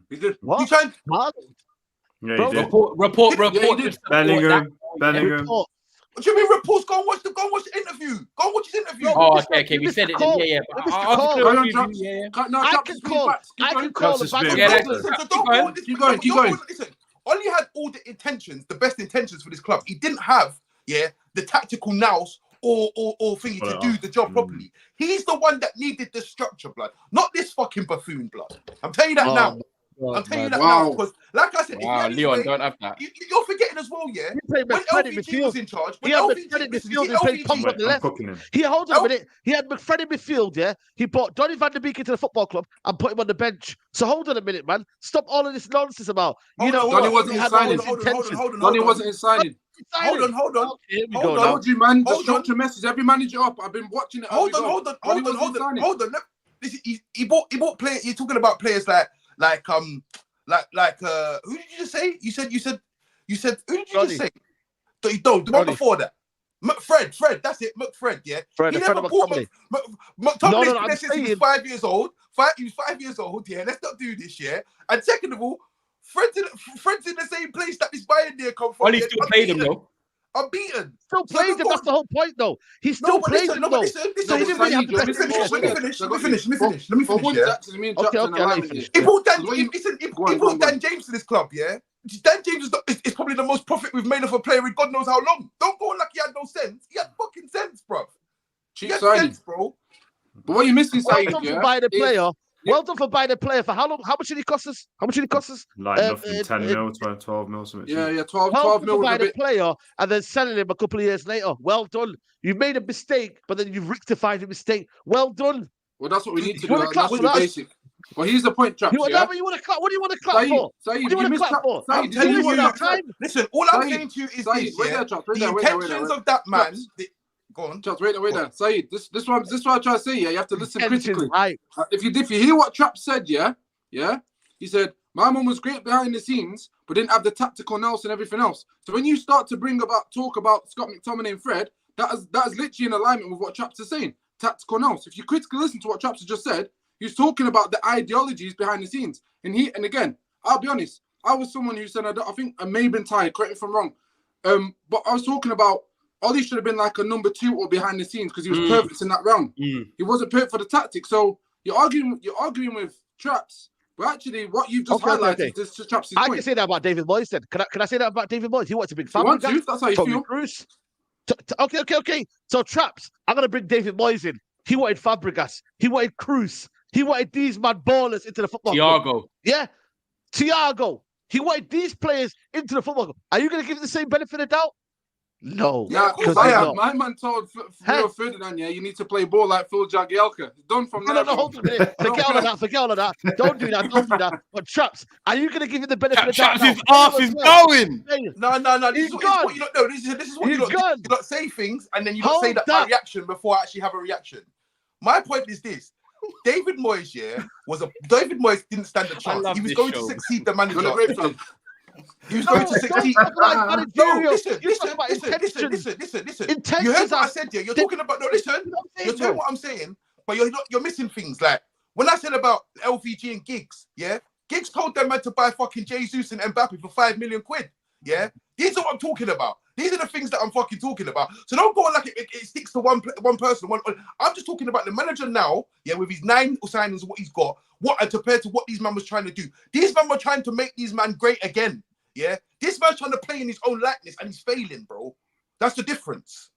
He did. What? He tried. Yeah, bro, he did. Report. Bellingham. Report. What do you mean reports? Go and watch the interview. Go and watch his interview. Oh, okay. We said it. Yeah. I can call. Keep going. Listen, Ollie had all the intentions, the best intentions for this club. He didn't have, the tactical nous or thingy to do the job properly. He's the one that needed the structure, blood. Not this fucking buffoon, blood. I'm telling you that now. I'm telling you that now because, like I said, Leon, don't have that. You're forgetting as well, yeah. When LVG was in charge, he had McFred in midfield and played Pump on the left. Hold on a minute. He had McFred in midfield, yeah. He brought Donny van der Beek into the football club and put him on the bench. So hold on a minute, man. Stop all of this nonsense about Donny wasn't in signing. Donny wasn't in signing. Hold on. Here we go. I told you, man. The structure message. Every manager up. I've been watching it. Hold on. Listen, he bought players. You're talking about players like who did you just say? You said who did you just say? The one before that. Fred, that's it. McFred, yeah. Fred, he never bought McTominay since he was 5 years old. He was 5 years old, yeah. Let's not do this, yeah. And second of all, Fred's in the same place that this Bayern there come from. Ollie still played him though. I'm beaten. Still played him. That's the whole point, though. He still played him, though. Let me finish. Okay. He brought Dan James to this club, yeah. Dan James is probably the most profit we've made of a player in God knows how long. Don't go like he had no sense. He had fucking sense, bro. He had sense, bro. But what you missing, Saeed, Well done for buying the player. For how long? How much did he cost us? Like nothing, 10 mil, 12 mil, something. Yeah, 12 mil. Buying a player and then selling him a couple of years later. Well done. You've made a mistake, but then you've rectified the mistake. Well done. Well, that's what we need to do. That's the basic. Well, here's the point, Traps. What do you want to clap? What do you want to clap for? Saeed, you want to clap for? Listen, all I'm saying to you is this, the intentions of that man... Go on. Just wait there. Saeed, this is what I'm trying to say. Yeah, you have to listen critically. If you hear what Trapp said, yeah, he said my mum was great behind the scenes, but didn't have the tactical nous and everything else. So when you start to talk about Scott McTominay and Fred, that is literally in alignment with what Traps is saying. Tactical nous. If you critically listen to what Traps has just said, he's talking about the ideologies behind the scenes. And again, I'll be honest. I was someone who said I think I may have been tired. Correct me if I'm wrong. But I was talking about. Ollie should have been like a number 2 or behind the scenes because he was perfect in that round. He wasn't perfect for the tactics. So you're arguing with Traps, but actually what you've just highlighted is Traps' point. I can say that about David Moyes then. Can I say that about David Moyes? He wants a big family. That's how you feel. Cruz. Okay. So Traps, I'm gonna bring David Moyes in. He wanted Fabregas. He wanted Cruz. He wanted these mad ballers into the football club. Yeah, Thiago. He wanted these players into the football club. Are you gonna give him the same benefit of doubt? No, because my man told Rio Ferdinand, you need to play ball like Phil Jagielka. Done from there. No, hold on a minute. Forget all of that. Don't do that. But Traps, are you going to give him the benefit of doubt? Traps' ass is going. No. This is what you don't know. This is what you don't say things, and then you don't say that by reaction before I actually have a reaction. My point is this. David Moyes, David Moyes didn't stand a chance. He was going to succeed the manager. He was going to succeed. Listen. You heard what I said here. You're talking about listen. You're telling what I'm saying, but you're missing things. Like when I said about LVG and Giggs, Giggs told them man to buy fucking Jesus and Mbappe for 5 million quid. Yeah, these are what I'm talking about. These are the things that I'm fucking talking about. So don't go like it sticks to one person. I'm just talking about the manager now. Yeah, with his 9 signings, what he's got, and compared to what these man was trying to do. These men were trying to make these man great again. Yeah, this man's trying to play in his own likeness and he's failing, bro. That's the difference.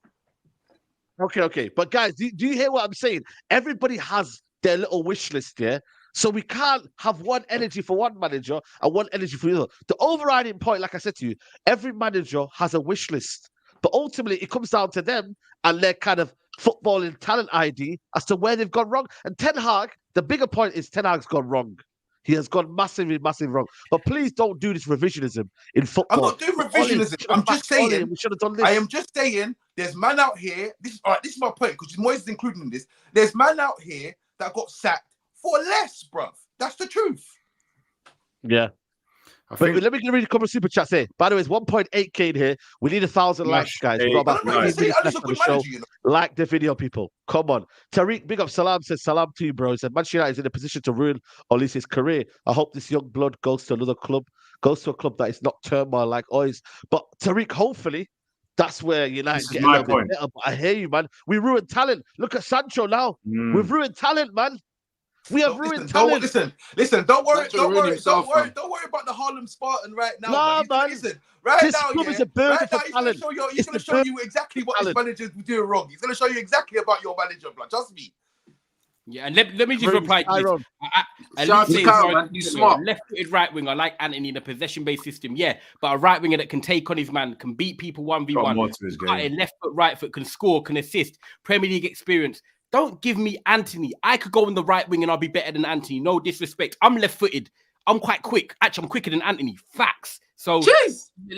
Okay. But guys, do you hear what I'm saying? Everybody has their little wish list, yeah? So we can't have one energy for one manager and one energy for the other. The overriding point, like I said to you, every manager has a wish list. But ultimately, it comes down to them and their kind of footballing talent ID as to where they've gone wrong. And Ten Hag, the bigger point is Ten Hag's gone wrong. He has gone massively wrong. But please don't do this revisionism in football. I'm not doing revisionism. I'm just saying. We should have done this. I am just saying. There's man out here. This is my point because Moyes is included in this. There's man out here that got sacked for less, bruv. That's the truth. Yeah. Let me read a couple of super chats here. By the way, it's 1.8K in here. We need 1,000 likes, guys. We've got about 15 minutes left on the show. Like the video, people. Come on. Tariq, big up Salam, says Salam to you, bro. He said Manchester United is in a position to ruin Olise's career. I hope this young blood goes to another club, goes to a club that is not turmoil like Ois. But Tariq, hopefully, that's where United get a little bit better. But I hear you, man. We ruined talent. Look at Sancho now. We've ruined talent, man. We have ruined talent. Listen. Don't worry about the Harlem Spartan right now. Nah, man. Listen, right this now, club is a burden for talent. He's going to show you exactly what his managers were doing wrong. He's going to show you exactly about your manager, blood. Trust me. Yeah, and let me just reply to this. You smart. Left-footed right winger like Anthony in a possession-based system, yeah. But a right winger that can take on his man, can beat people 1v1. Left foot, right foot, can score, can assist. Premier League experience. Don't give me Anthony. I could go on the right wing and I'll be better than Anthony. No disrespect. I'm left-footed. I'm quite quick. Actually, I'm quicker than Anthony. Facts. So let's go,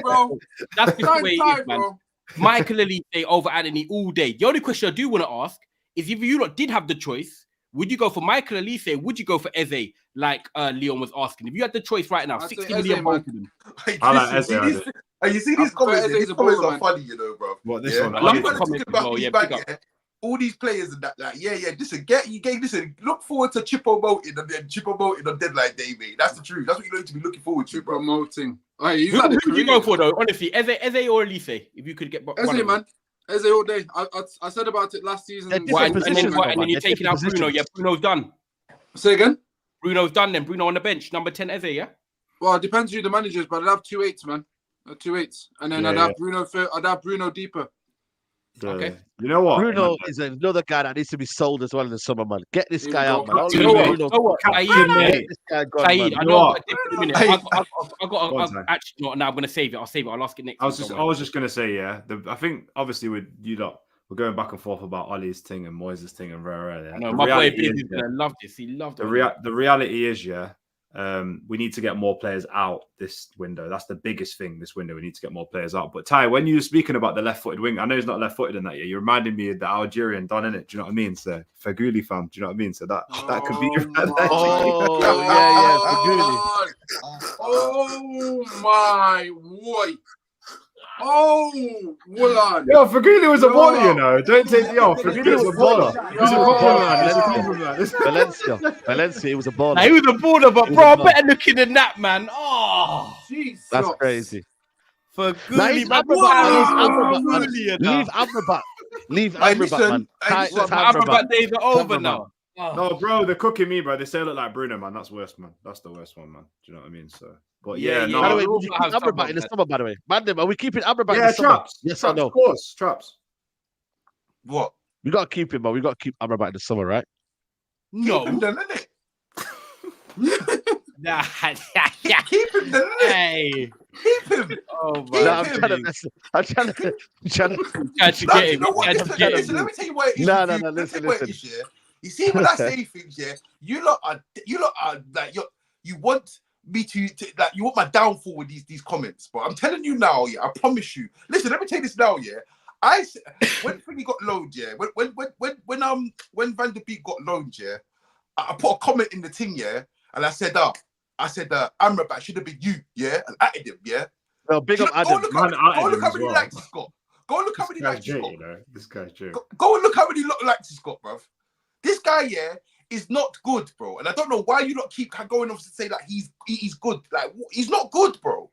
bro. That's the way it is, man. Bro. Michael Olise over Anthony all day. The only question I do want to ask is if you lot did have the choice, would you go for Michael Olise? Would you go for Eze, like Leon was asking? If you had the choice right now, 60 million both of them. I like Eze. You see these comments? These comments are funny, you know, bro. What this one? I love the comments as well. Yeah, all these players and that, listen, look forward to Chippo Moting and then Chippo Moting on deadline day, mate. That's the truth. That's what you need to be looking forward to, bro. Promoting. Who would you go for, though? Honestly, Eze or Olise, if you could get Eze, man. Eze all day. I said about it last season. And then you're taking out Bruno. Yeah, Bruno's done. Say again? Bruno's done then. Bruno on the bench. Number 10, Eze, yeah? Well, it depends who the manager is, but I'd have 2 8s, man. 2 8s. And then I'd have Bruno deeper. Okay. You know what? Bruno is another guy that needs to be sold as well in the summer, man. Get this guy out, man. Saeed, I know. Actually, no, I'm going to save it. I'll save it. I'll ask it next. I was just going to say, yeah. I think obviously with you lot, we're going back and forth about Ollie's thing and Moyes' thing and rare. Yeah. No, my boy is going to love this. He loved it. The reality is, yeah. We need to get more players out this window. That's the biggest thing this window. We need to get more players out. But Ty, when you were speaking about the left-footed wing, I know he's not left-footed in that year. You're reminding me of the Algerian Don, innit? Do you know what I mean? So Faguli fam, do you know what I mean? So that could be. Faguli. Oh my boy. Oh, Woolan. Yo, Faguli was a baller, you know. Don't take the off. Faguli was a baller. He was a baller. Valencia, he was a baller. He was a baller, but bro, I'm better looking than that, man. Oh, Jesus. That's crazy. Faguli, Leave Amrabat, man. Amrabat days are over now. No, bro, they're cooking me, bro. They say look like Bruno, man. That's worst, man. That's the worst one, man. Do you know what I mean? So, but yeah. By the way, would you keep Amrabat in the summer? By the way, Mandem, are we keeping Amrabat in the summer? Traps. Yes or no? Of course, traps. What? We gotta keep him, man. We gotta keep Amrabat in the summer, right? No. Keep him then, innit? Nah. Keep him then, innit? Hey. Keep him. Oh my. I'm trying to get him. Listen, let me tell you what it is. No, listen. You see when I say things, yeah, you lot are like you want me to like you want my downfall with these comments, but I'm telling you now, yeah, I promise you. Listen, let me tell you this now, yeah. When Thingy got loaned, yeah, when Van der Beek got loaned, yeah, I put a comment in the thing, yeah, and I said Amrabat should have been you, yeah, and added him, yeah. No, big up Adam. Go look how many likes he's got. Go look how many likes he's got. This guy's true. Go and look how many likes he's got, bruv. This guy, yeah, is not good, bro. And I don't know why you not keep going off to say that he's good. Like, he's not good, bro.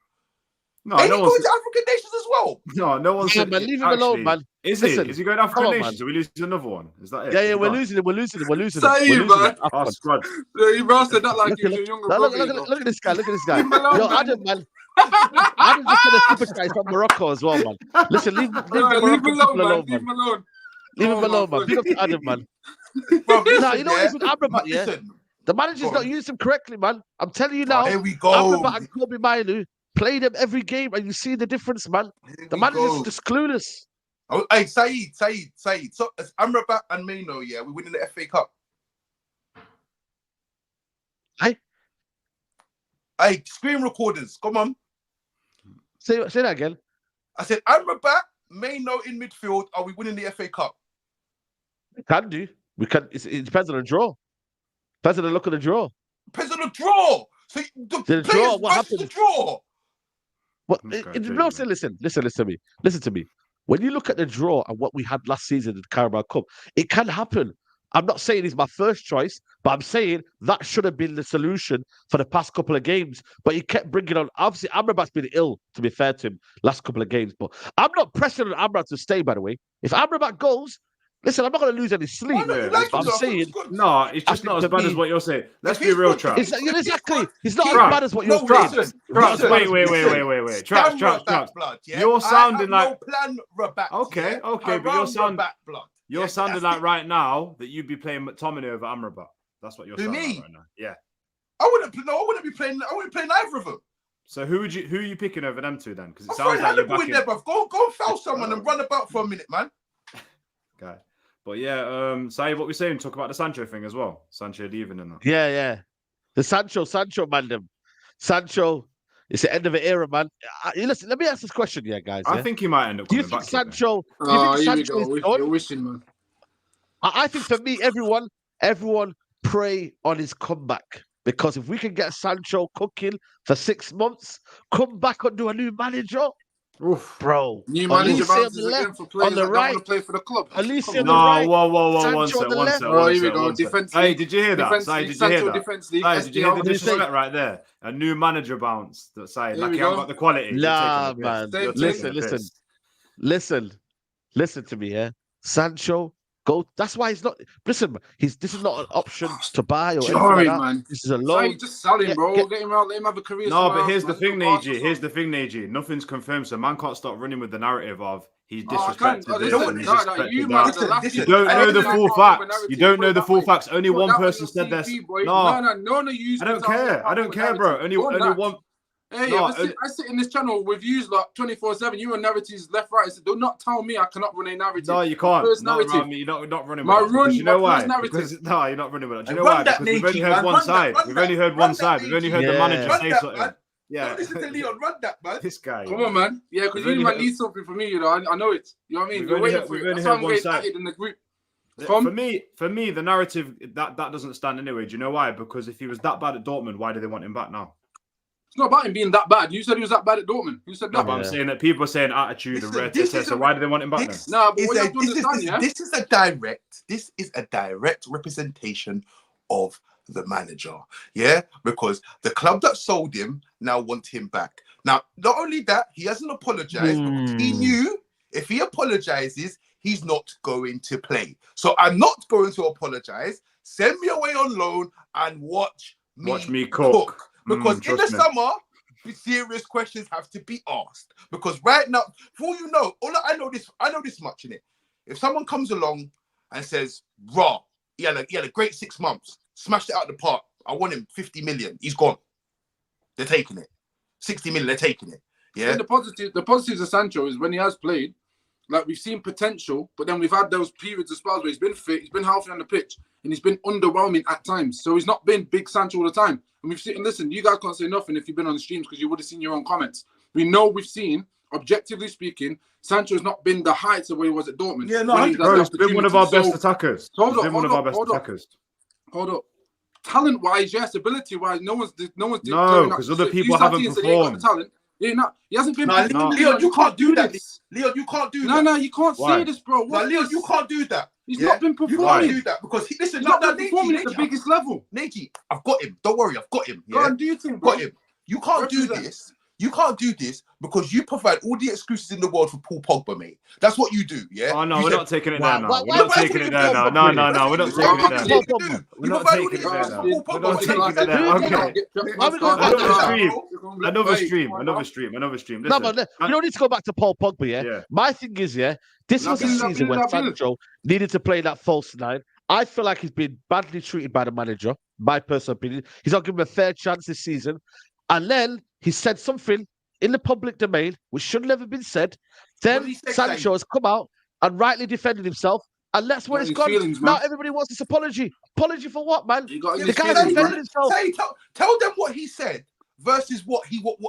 No, ain't he going to African nations as well? No one said. Man, leave him alone, man. Is he going to African nations? Are we losing another one? Is that it? Yeah, we're losing him. Say it, man. Oh, squad. You said that like you're your younger brother. Look at this guy. Yo, Adam, man. Adam's just gonna super guys from Morocco as well, man. Listen, leave him alone, man. Leave him alone, man. Big up to Adam, man. Bro, nah, you know what it is with Amrabat, yeah? The manager's not using him correctly, man. I'm telling you now. Here we go. Amrabat and Kobe Mainoo play them every game, and you see the difference, man. The manager's just clueless. Oh, hey, Saeed. So, as Amrabat and Mainoo, yeah, we're winning the FA Cup. Hey, screen recorders, come on. Say that again. I said, Amrabat, Mainoo in midfield. Are we winning the FA Cup? We can do. We can. It depends on the draw. Depends on the look of the draw. Depends on the draw. So the draw. What happened? The draw. What? Listen to me. Listen to me. When you look at the draw and what we had last season in the Carabao Cup, it can happen. I'm not saying he's my first choice, but I'm saying that should have been the solution for the past couple of games. But he kept bringing on. Obviously, Amrabat's been ill, to be fair to him, last couple of games. But I'm not pressing on Amrabat to stay, by the way. If Amrabat goes, listen, I'm not going to lose any sleep. I'm saying... No, it's just not as bad as what you're saying. Let's be real, Traps. Exactly. It's not as bad as what you're saying. Traps, wait. Traps. You're sounding like... No plan, Rabat. Okay, but you're sounding like right now that you'd be playing McTominay over Amrabat. That's what you're saying right now. Yeah. I wouldn't be playing either of them. So who are you picking over them two then? Because it sounds like you're backing... there, bro. Go and foul someone and run about for a minute, man. Okay. But yeah, Saeed, what we're saying, talk about the Sancho thing as well. Sancho leaving and that. Yeah. The Sancho Mandem. Sancho, it's the end of an era, man. Listen, let me ask this question, guys. I think he might end up coming back. Sancho? You're wishing, man. I think for me, everyone pray on his comeback. Because if we can get Sancho cooking for 6 months, come back and do a new manager. Oof. Bro, new manager bounces again for players that don't want to play for the club. Olise on the no, right. Whoa, one sec. Oh, here we go. Defense. Hey, did you hear that? Did you hear that? Defense league. Hey, did you hear the disrespect right there? A new manager bounce. That side, like he hasn't got the quality. Nah, man. Listen to me, yeah. Sancho. Go. That's why he's not. Listen, this is not an option to buy or anything like that. Man. This is a loan. Just sell him, bro. Get him out. Let him have a career. No, but here's the thing, Neji. Nothing's confirmed, so man can't stop running with the narrative of he's disrespected. You don't know the full facts. You don't know the full facts. Only one person said this. No, I don't care, bro. Only one. Hey, I sit in this channel with views like 24/7. You run narratives left, right. So do not tell me I cannot run a narrative. No, you can't. You're not running with it. You know why? No, you're not running with it. Do you know why? Because we've only heard one side. We've only heard one side. We've only heard the manager say something. Yeah. Listen to Leon, run that, man. This guy. Come on, man. Yeah, because you might need something from me, you know. I know it. You know what I mean? You're waiting for it. That's why I'm getting in the group. For me, the narrative that doesn't stand anyway. Do you know why? Because if he was that bad at Dortmund, why do they want him back now? It's not about him being that bad. You said he was that bad at Dortmund. You said that. No, but I'm saying that people are saying attitude and rare test. So why do they want him back then? No, but what you have to understand, this is a direct representation of the manager. Yeah, because the club that sold him now want him back. Now, not only that, he hasn't apologized because he knew if he apologizes, he's not going to play. So I'm not going to apologize. Send me away on loan and watch me cook. Because in the summer, serious questions have to be asked. Because right now, for all you know, I know this much in it. If someone comes along and says, "Raw, he had a great 6 months, smashed it out the park. I want him 50 million. He's gone." They're taking it. 60 million. They're taking it. Yeah. And the positives of Sancho is when he has played, like we've seen potential, but then we've had those periods of spells where he's been fit, he's been healthy on the pitch, and he's been underwhelming at times. So he's not been big Sancho all the time. And we've seen, and listen, you guys can't say nothing if you've been on the streams because you would have seen your own comments. We've seen, objectively speaking, Sancho has not been the heights of where he was at Dortmund. Yeah, no, he's been one of our best attackers. Hold up. Talent-wise, yes. Ability-wise, no one's. No, because other people haven't performed. He hasn't been. Leon, you can't do that. Leon, you can't do that. No, you can't say this, bro. No, Leon, you can't do that. He's not been performing. You can't do that because he's not been performing at the biggest level. Neji, I've got him. Don't worry, I've got him. Go and do your thing, bro. Got him. You can't do this. You can't do this because you provide all the excuses in the world for Paul Pogba, mate. That's what you do, yeah? Oh, no, we're not taking it there now. We're not taking it there now. No, we're not taking it there. We're not taking it there now. We're not taking it there. Okay. Another stream. Listen, No, but we don't need to go back to Paul Pogba, yeah? My thing is, this was a season when Sancho needed to play that false nine. I feel like he's been badly treated by the manager, my personal opinion. He's not given him a fair chance this season. And then he said something in the public domain which should never have been said. Then Sancho has come out and rightly defended himself. And that's where it's gone. Now everybody wants this apology. Apology for what, man? The guy defended himself. Tell them what he said versus what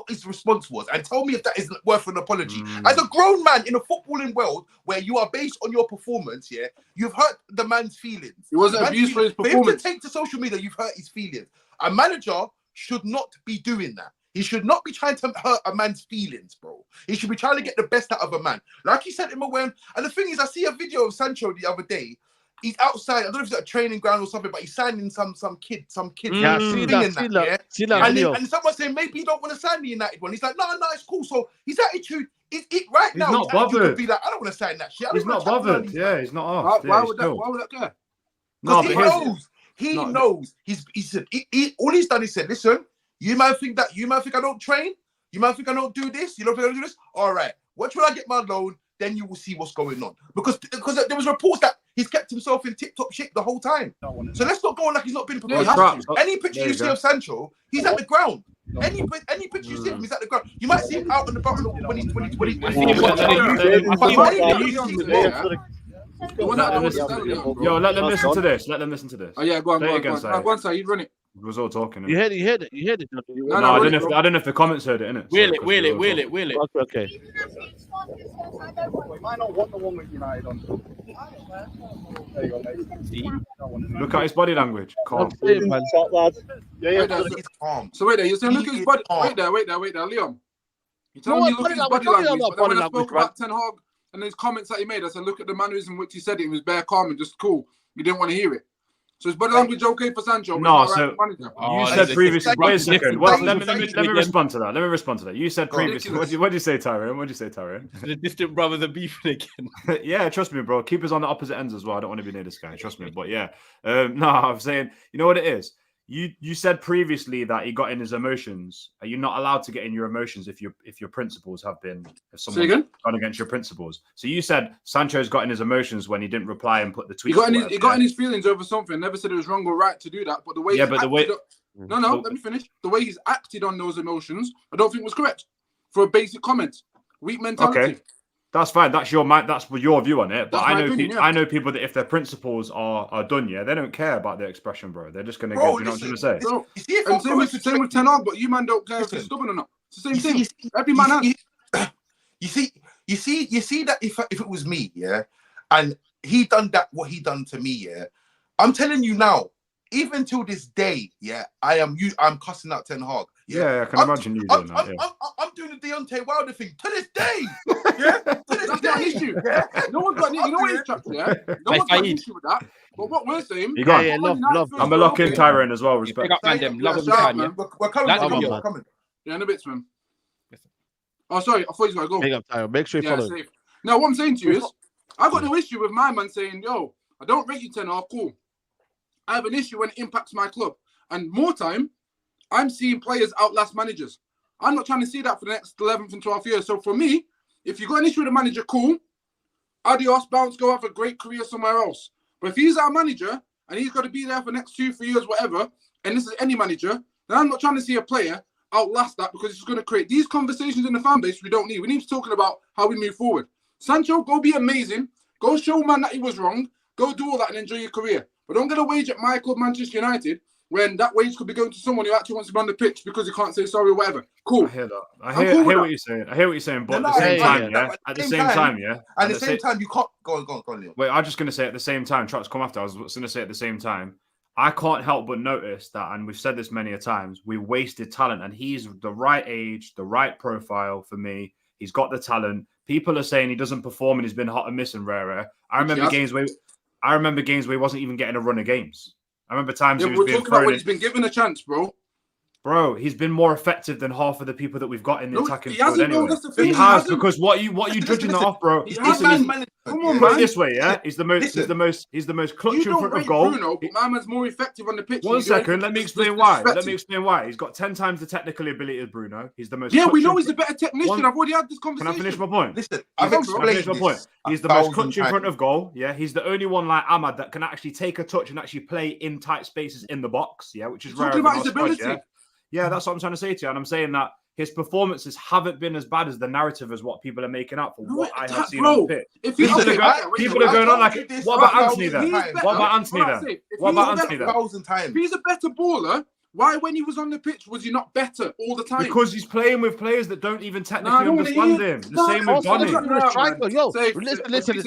his response was. And tell me if that isn't worth an apology. As a grown man in a footballing world where you are based on your performance, you've hurt the man's feelings. It wasn't abused for his performance. For him to take to social media, you've hurt his feelings. A manager should not be doing that. He should not be trying to hurt a man's feelings, bro. He should be trying to get the best out of a man. Like he sent him away. And the thing is, I see a video of Sancho the other day. He's outside. I don't know if it's at a training ground or something, but he's signing some kid. Yeah, see that. And someone saying maybe he don't want to sign the United one. He's like, no, it's cool. So his attitude, right now, not bothered. Would be like, I don't want to sign that shit. He's not bothered. Yeah, he's not off. Why would that go? Because he knows. He said all he's done is said, listen. You might think I don't train. You might think I don't do this. You don't think I don't do this. All right. Once when I get my loan, then you will see what's going on. Because there was reports that he's kept himself in tip-top shape the whole time. So let's not go on like he's not been prepared. Any picture you see of Sancho, he's at the ground. Any picture you see of him, he's at the ground. You might see him out on the bottom when he's 2020. Yo, let them listen to this. Oh yeah, go on. Go on, sir. You run it. We was all talking. You heard it. No, I don't know if the comments heard it, innit? Wheel it. Okay. You might not want the one with United on. There you go, mate. Look at his body language. Calm. Top lad. Yeah, he's calm. So wait there, you're saying look at his body. Wait there, Leon. You tell me look at his body language. But then when I spoke about Ten Hag and his comments that he made, I said look at the mannerism in which he said it. It was bare calm and just cool. You didn't want to hear it. So is body language okay for Sancho? No, so you said previously. Wait a second. Let me respond to that. You said previously. What did you say, Tyrone? The distant brothers are beefing again. Yeah, trust me, bro. Keep us on the opposite ends as well. I don't want to be near this guy. Trust me. But yeah, no, I'm saying, you know what it is. You said previously that he got in his emotions. Are you not allowed to get in your emotions if your principles have been someone's gone against your principles? So you said Sancho's got in his emotions when he didn't reply and put the tweet. He got in his feelings over something. Never said it was wrong or right to do that. But the way let me finish. The way he's acted on those emotions, I don't think was correct for a basic comment. Weak mentality. Okay. That's fine. That's your view on it. But I know people that if their principles are done, they don't care about their expression, bro. They're just gonna go. You know what I'm trying to say? And same with Ten Hag, but you man don't care if it's stubborn or not. It's the same thing. Every man has. You see that if it was me, and he done that what he done to me, I'm telling you now. Even till this day, I'm cussing out Ten Hag. Yeah, I can imagine you doing that. I'm doing the Deontay Wilder thing to this day. To this day. Issue. No one's got you know what is trapped, No one's got an issue with that. But what we're saying, love. I'm a lock in Tyrone as well. Respect. Pick up Mandem. Love him, We're coming. Yeah, in a bit, man. Oh, sorry. I thought you were going to go. Pick up Tyrone. Make sure you follow. Safe. Now, what I'm saying to you is, I got no issue with my man saying, yo, I don't rate you 10 or cool. I have an issue when it impacts my club. And more time, I'm seeing players outlast managers. I'm not trying to see that for the next 11th and 12th years. So for me, if you got an issue with a manager, cool. Adios, bounce, go have a great career somewhere else. But if he's our manager and he's got to be there for the next 2-3 years, whatever, and this is any manager, then I'm not trying to see a player outlast that because it's going to create these conversations in the fan base we don't need. We need to be talking about how we move forward. Sancho, go be amazing. Go show man that he was wrong. Go do all that and enjoy your career. But don't get a wage at my club, Manchester United, when that wage could be going to someone who actually wants to be on the pitch because he can't say sorry or whatever. Cool. I hear that. I hear what you're saying. But at the same time, At the same time, you can't go on. Wait, I'm just going to say at the same time, Trap's come after. I was going to say at the same time, I can't help but notice that, and we've said this many a times, we wasted talent, and he's the right age, the right profile for me. He's got the talent. People are saying he doesn't perform and he's been hot and miss and rare. I remember games where he wasn't even getting a run of games. I remember times he was being talking about when he's been given a chance, bro. Bro, he's been more effective than half of the people that we've got in the attacking squad anyway. He has, because what you judging that off, bro? Come on, man. This way, yeah. He's the most clutch in front of goal. Bruno, but my man's more effective on the pitch. One second, let me explain why. He's got 10 times the technical ability as Bruno. He's the most. Yeah, we know he's a better technician. I've already had this conversation. Can I finish my point? Listen, I've explained my point. He's the most clutch in front of goal. Yeah, he's the only one like Ahmad that can actually take a touch and actually play in tight spaces in the box. Yeah, which is rare. Talking about his ability. Yeah, that's what I'm trying to say to you. And I'm saying that his performances haven't been as bad as the narrative as what people are making up for what I have seen on the pitch. People are going on like, what about Anthony then? What about Anthony then? What about Anthony then? If he's a better baller, why, when he was on the pitch, was he not better all the time? Because he's playing with players that don't even technically understand him. The same with Donny.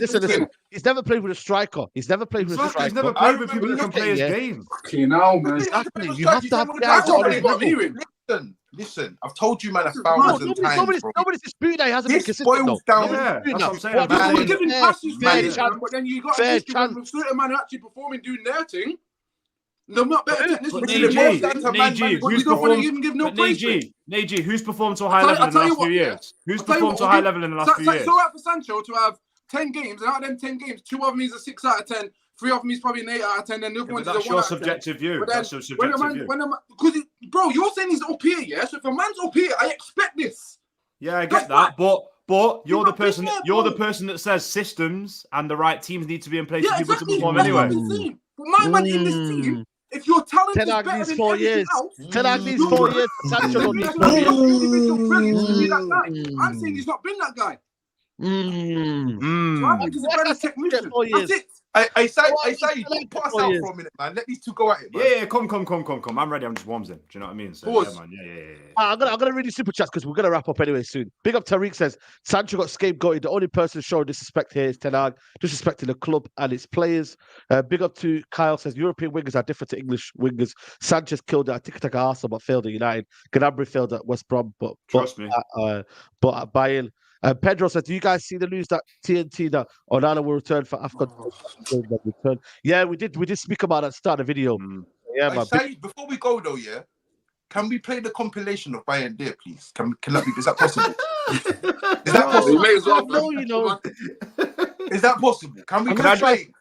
Listen. He's never played with a striker. He's never played with a striker. He's never played with people that can play his game. Okay, now, man. Exactly. You have to have guys on. Listen, I've told you, man, 1,000 times. Nobody's disputing that he hasn't been consistent. Boils down. Yeah, that's what I'm saying. We're giving passes, but then you got a certain man actually performing, doing their thing. No, not better technician. Neji, who's performed to a high level in the last few years? Who's performed to a high level in the last few years? It's all right for Sancho to have 10 games, and out of them 10 games, 2 of them he's a 6 out of 10, 3 of them he's probably an 8 out of 10, and the other one's a 1 out of 10. That's your subjective view. That's your subjective view. Bro, you're saying he's up here, yeah? So if a man's up here, I expect this. Yeah, I get that, but you're the person. You're the person that says systems and the right teams need to be in place for people to perform anyway. But my man in this team. If your talent is better than 4 years. Sancho 4 years. Sancho needs 4 years. I'm saying he's not been that guy. So I think he's a better technician. That's it. I say, put us out for a minute, man. Let these two go at it, man. Yeah, come. I'm ready. I'm just warms in. Do you know what I mean? So, yeah, man. Yeah. I'm gonna read you super chats because we're gonna wrap up anyway soon. Big up Tariq says Sancho got scapegoated. The only person showing disrespect here is Ten Hag, disrespecting the club and its players. Big up to Kyle says European wingers are different to English wingers. Sanchez killed at Tiki-Taka Arsenal but failed at United. Gnabry failed at West Brom, but at Bayern. Pedro says, do you guys see the news that TNT that Onana will return for AFCON? Yeah, we did speak about that at the start of the video. Yeah, man. Before we go though, yeah, can we play the compilation of Bayern there, please? Is that possible? Is that possible? May as well, no, you know. Is that possible? Can we play it?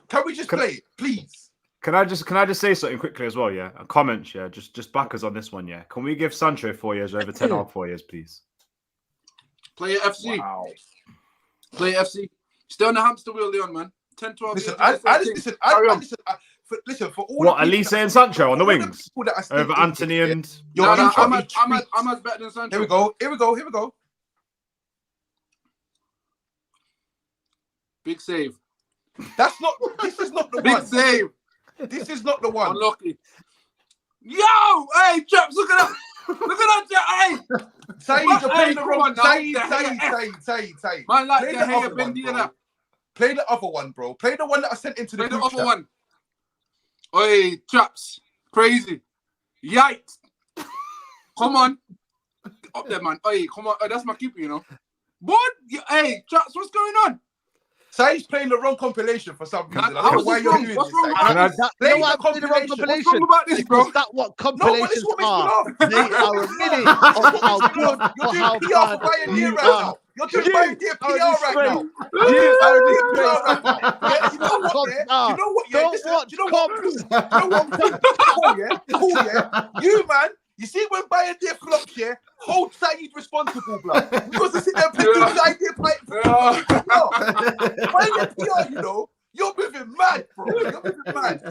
Can we just play it, please? Can I just say something quickly as well? Yeah, a comment. Yeah, just back us on this one. Yeah, can we give Sancho 4 years over 10 or 4 years, please? Play FC. Wow. Play FC. Still on the hamster wheel, Leon, man. 10, 12 listen, years. Listen, for all what, Olise and Sancho on the wings? Over Anthony and... Ahmad's better than Sancho. Here we go. Big save. This is not the Big one. Big save. This is not the one. Unlucky. Yo! Hey, chaps, look at that. Look at that, hey! Saeed, you're playing the wrong. Saeed. Man, like the hair bendy and that. Play the other one, bro. Play the one that I sent into the group chat. Play the other one. Oi, chaps. Crazy. Yikes. Come on. Up there, man. Oi, come on. That's my keeper, you know. What? Hey, chaps, what's going on? Saeed's playing the wrong compilation for some reason. What's wrong about this? What's wrong about this, bro? Is that what compilations are? They are a mini of how good or how bad you are. You're doing Bayern PR right now. You are You, man. You see when Bayern flops, yeah? Hold Saeed responsible, blood. Because to sit there and play this idea, Bayern PR, you know. You're moving mad, bro. You're moving mad.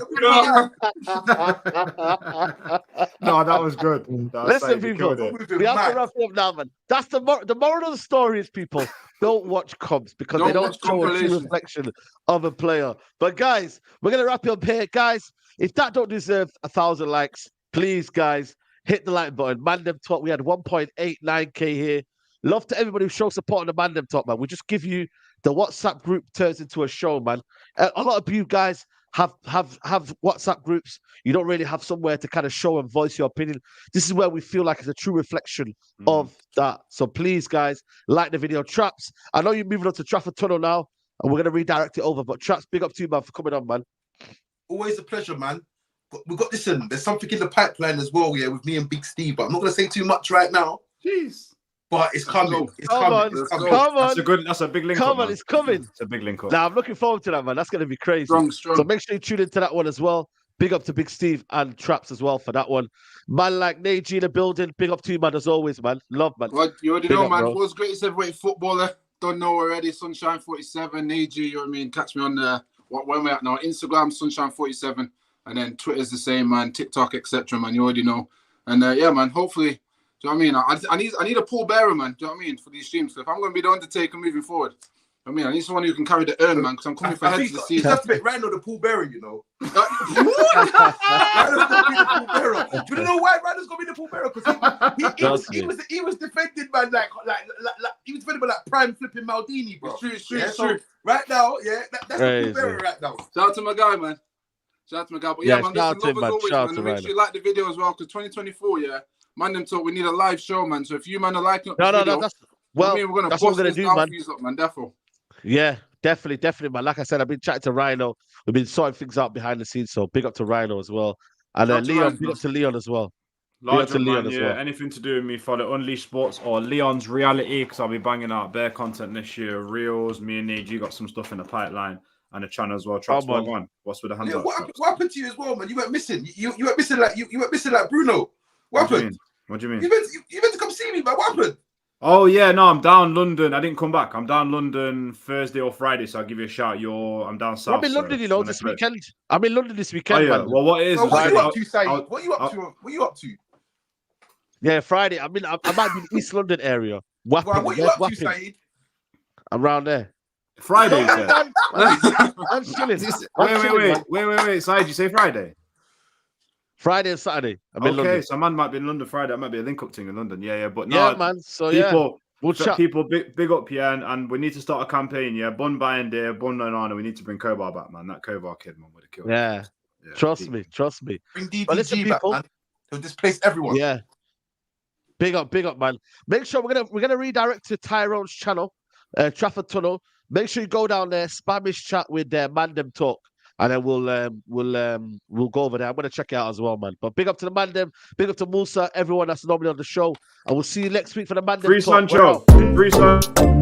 No, that was good. Listen, people, we have to wrap it up now, man. That's the moral of the story is, people, don't watch comps because they don't show a true reflection of a player. But guys, we're going to wrap it up here. Guys, if that don't deserve 1,000 likes, please, guys, hit the like button. Mandem Talk, we had 1.89k here. Love to everybody who shows support on the Mandem Talk, man. We just give you the WhatsApp group turns into a show, man. A lot of you guys have WhatsApp groups. You don't really have somewhere to kind of show and voice your opinion. This is where we feel like it's a true reflection of that. So please, guys, like the video. Traps, I know you're moving on to Trafford Tunnel now, and we're going to redirect it over. But Traps, big up to you, man, for coming on, man. Always a pleasure, man. Listen, there's something in the pipeline as well, yeah, with me and Big Steve, but I'm not going to say too much right now. Jeez. But it's coming. Come on. That's a big link. Come on, it's coming. It's a big link up. Now I'm looking forward to that, man. That's going to be crazy. Strong. So make sure you tune into that one as well. Big up to Big Steve and Traps as well for that one. Man like Nage in the building. Big up to you, man, as always, man. Love, man. Well, you already know, man. Bro. World's greatest heavyweight footballer. Don't know already. Sunshine 47, Nage, you know what I mean? Catch me on the where we're at now. Instagram, Sunshine 47, and then Twitter's the same, man. TikTok, etc. Man, you already know. And yeah, man. Hopefully. Do you know what I mean? I need a pallbearer, man. Do you know what I mean? For these streams. So if I'm going to be the Undertaker moving forward, I mean, I need someone who can carry the urn, man, because I'm coming for heads of the season. You have to make Rhino the pallbearer, you know. Rhino's going to be the pallbearer. Do you know why Rhino's going to be the pallbearer? Because he was defended, man, like he was defended by like prime flipping Maldini, bro. It's true. So right now, yeah, that's the pallbearer right now. Shout out to my guy, man. But yeah, man, listen, love as always, man. And make sure you like the video as well, because 2024, yeah. Mandem Talk, we need a live show, man. So if you, man, are liking up the video, we're going to post this down for you, man. Therefore. Yeah, definitely, man. Like I said, I've been chatting to Rhino. We've been sorting things out behind the scenes, so big up to Rhino as well. And Leon, big up to Leon as well. Anything to do with me, follow Unleashed Sports or Leon's Reality, because I'll be banging out their content this year. Reels, me and Nate, you got some stuff in the pipeline. And the channel as well. Traps, what's with the hands up? What happened to you as well, man? You went missing. You went missing like Bruno. What happened? What do you mean? You meant to come see me, man. What happened? Oh yeah, no, I'm down London. I didn't come back. I'm down London Thursday or Friday, so I'll give you a shout. I'm down south. I'm in London, this weekend. I'm in London this weekend. Oh, yeah. Man. Well, what it is? What are you up to, Saeed? What are you up to? Yeah, Friday. I might be in East London area. What are you up to, Saeed? I'm around there. Friday, sir. I'm chilling. Wait. Saeed, you say Friday? Friday and Saturday. I'm in London. Okay, so man might be in London Friday. That might be a link-up thing in London. Yeah. But no, yeah, man. So we'll chat. People, big up, and we need to start a campaign. Yeah, Bun buying day, Bun Onana. We need to bring Kobar back, man. That Kobar kid, man, would have killed. Yeah. Trust me. Bring DDG back, man. He'll displace everyone. Yeah. Big up, man. Make sure we're gonna redirect to Tyrone's channel, Trafford Tunnel. Make sure you go down there, Spanish chat with Mandem Talk. And then we'll go over there. I'm gonna check it out as well, man. But big up to the Mandem, big up to Musa, everyone that's normally on the show. And we'll see you next week for the Mandem Free Talk. Sancho. Free Sancho.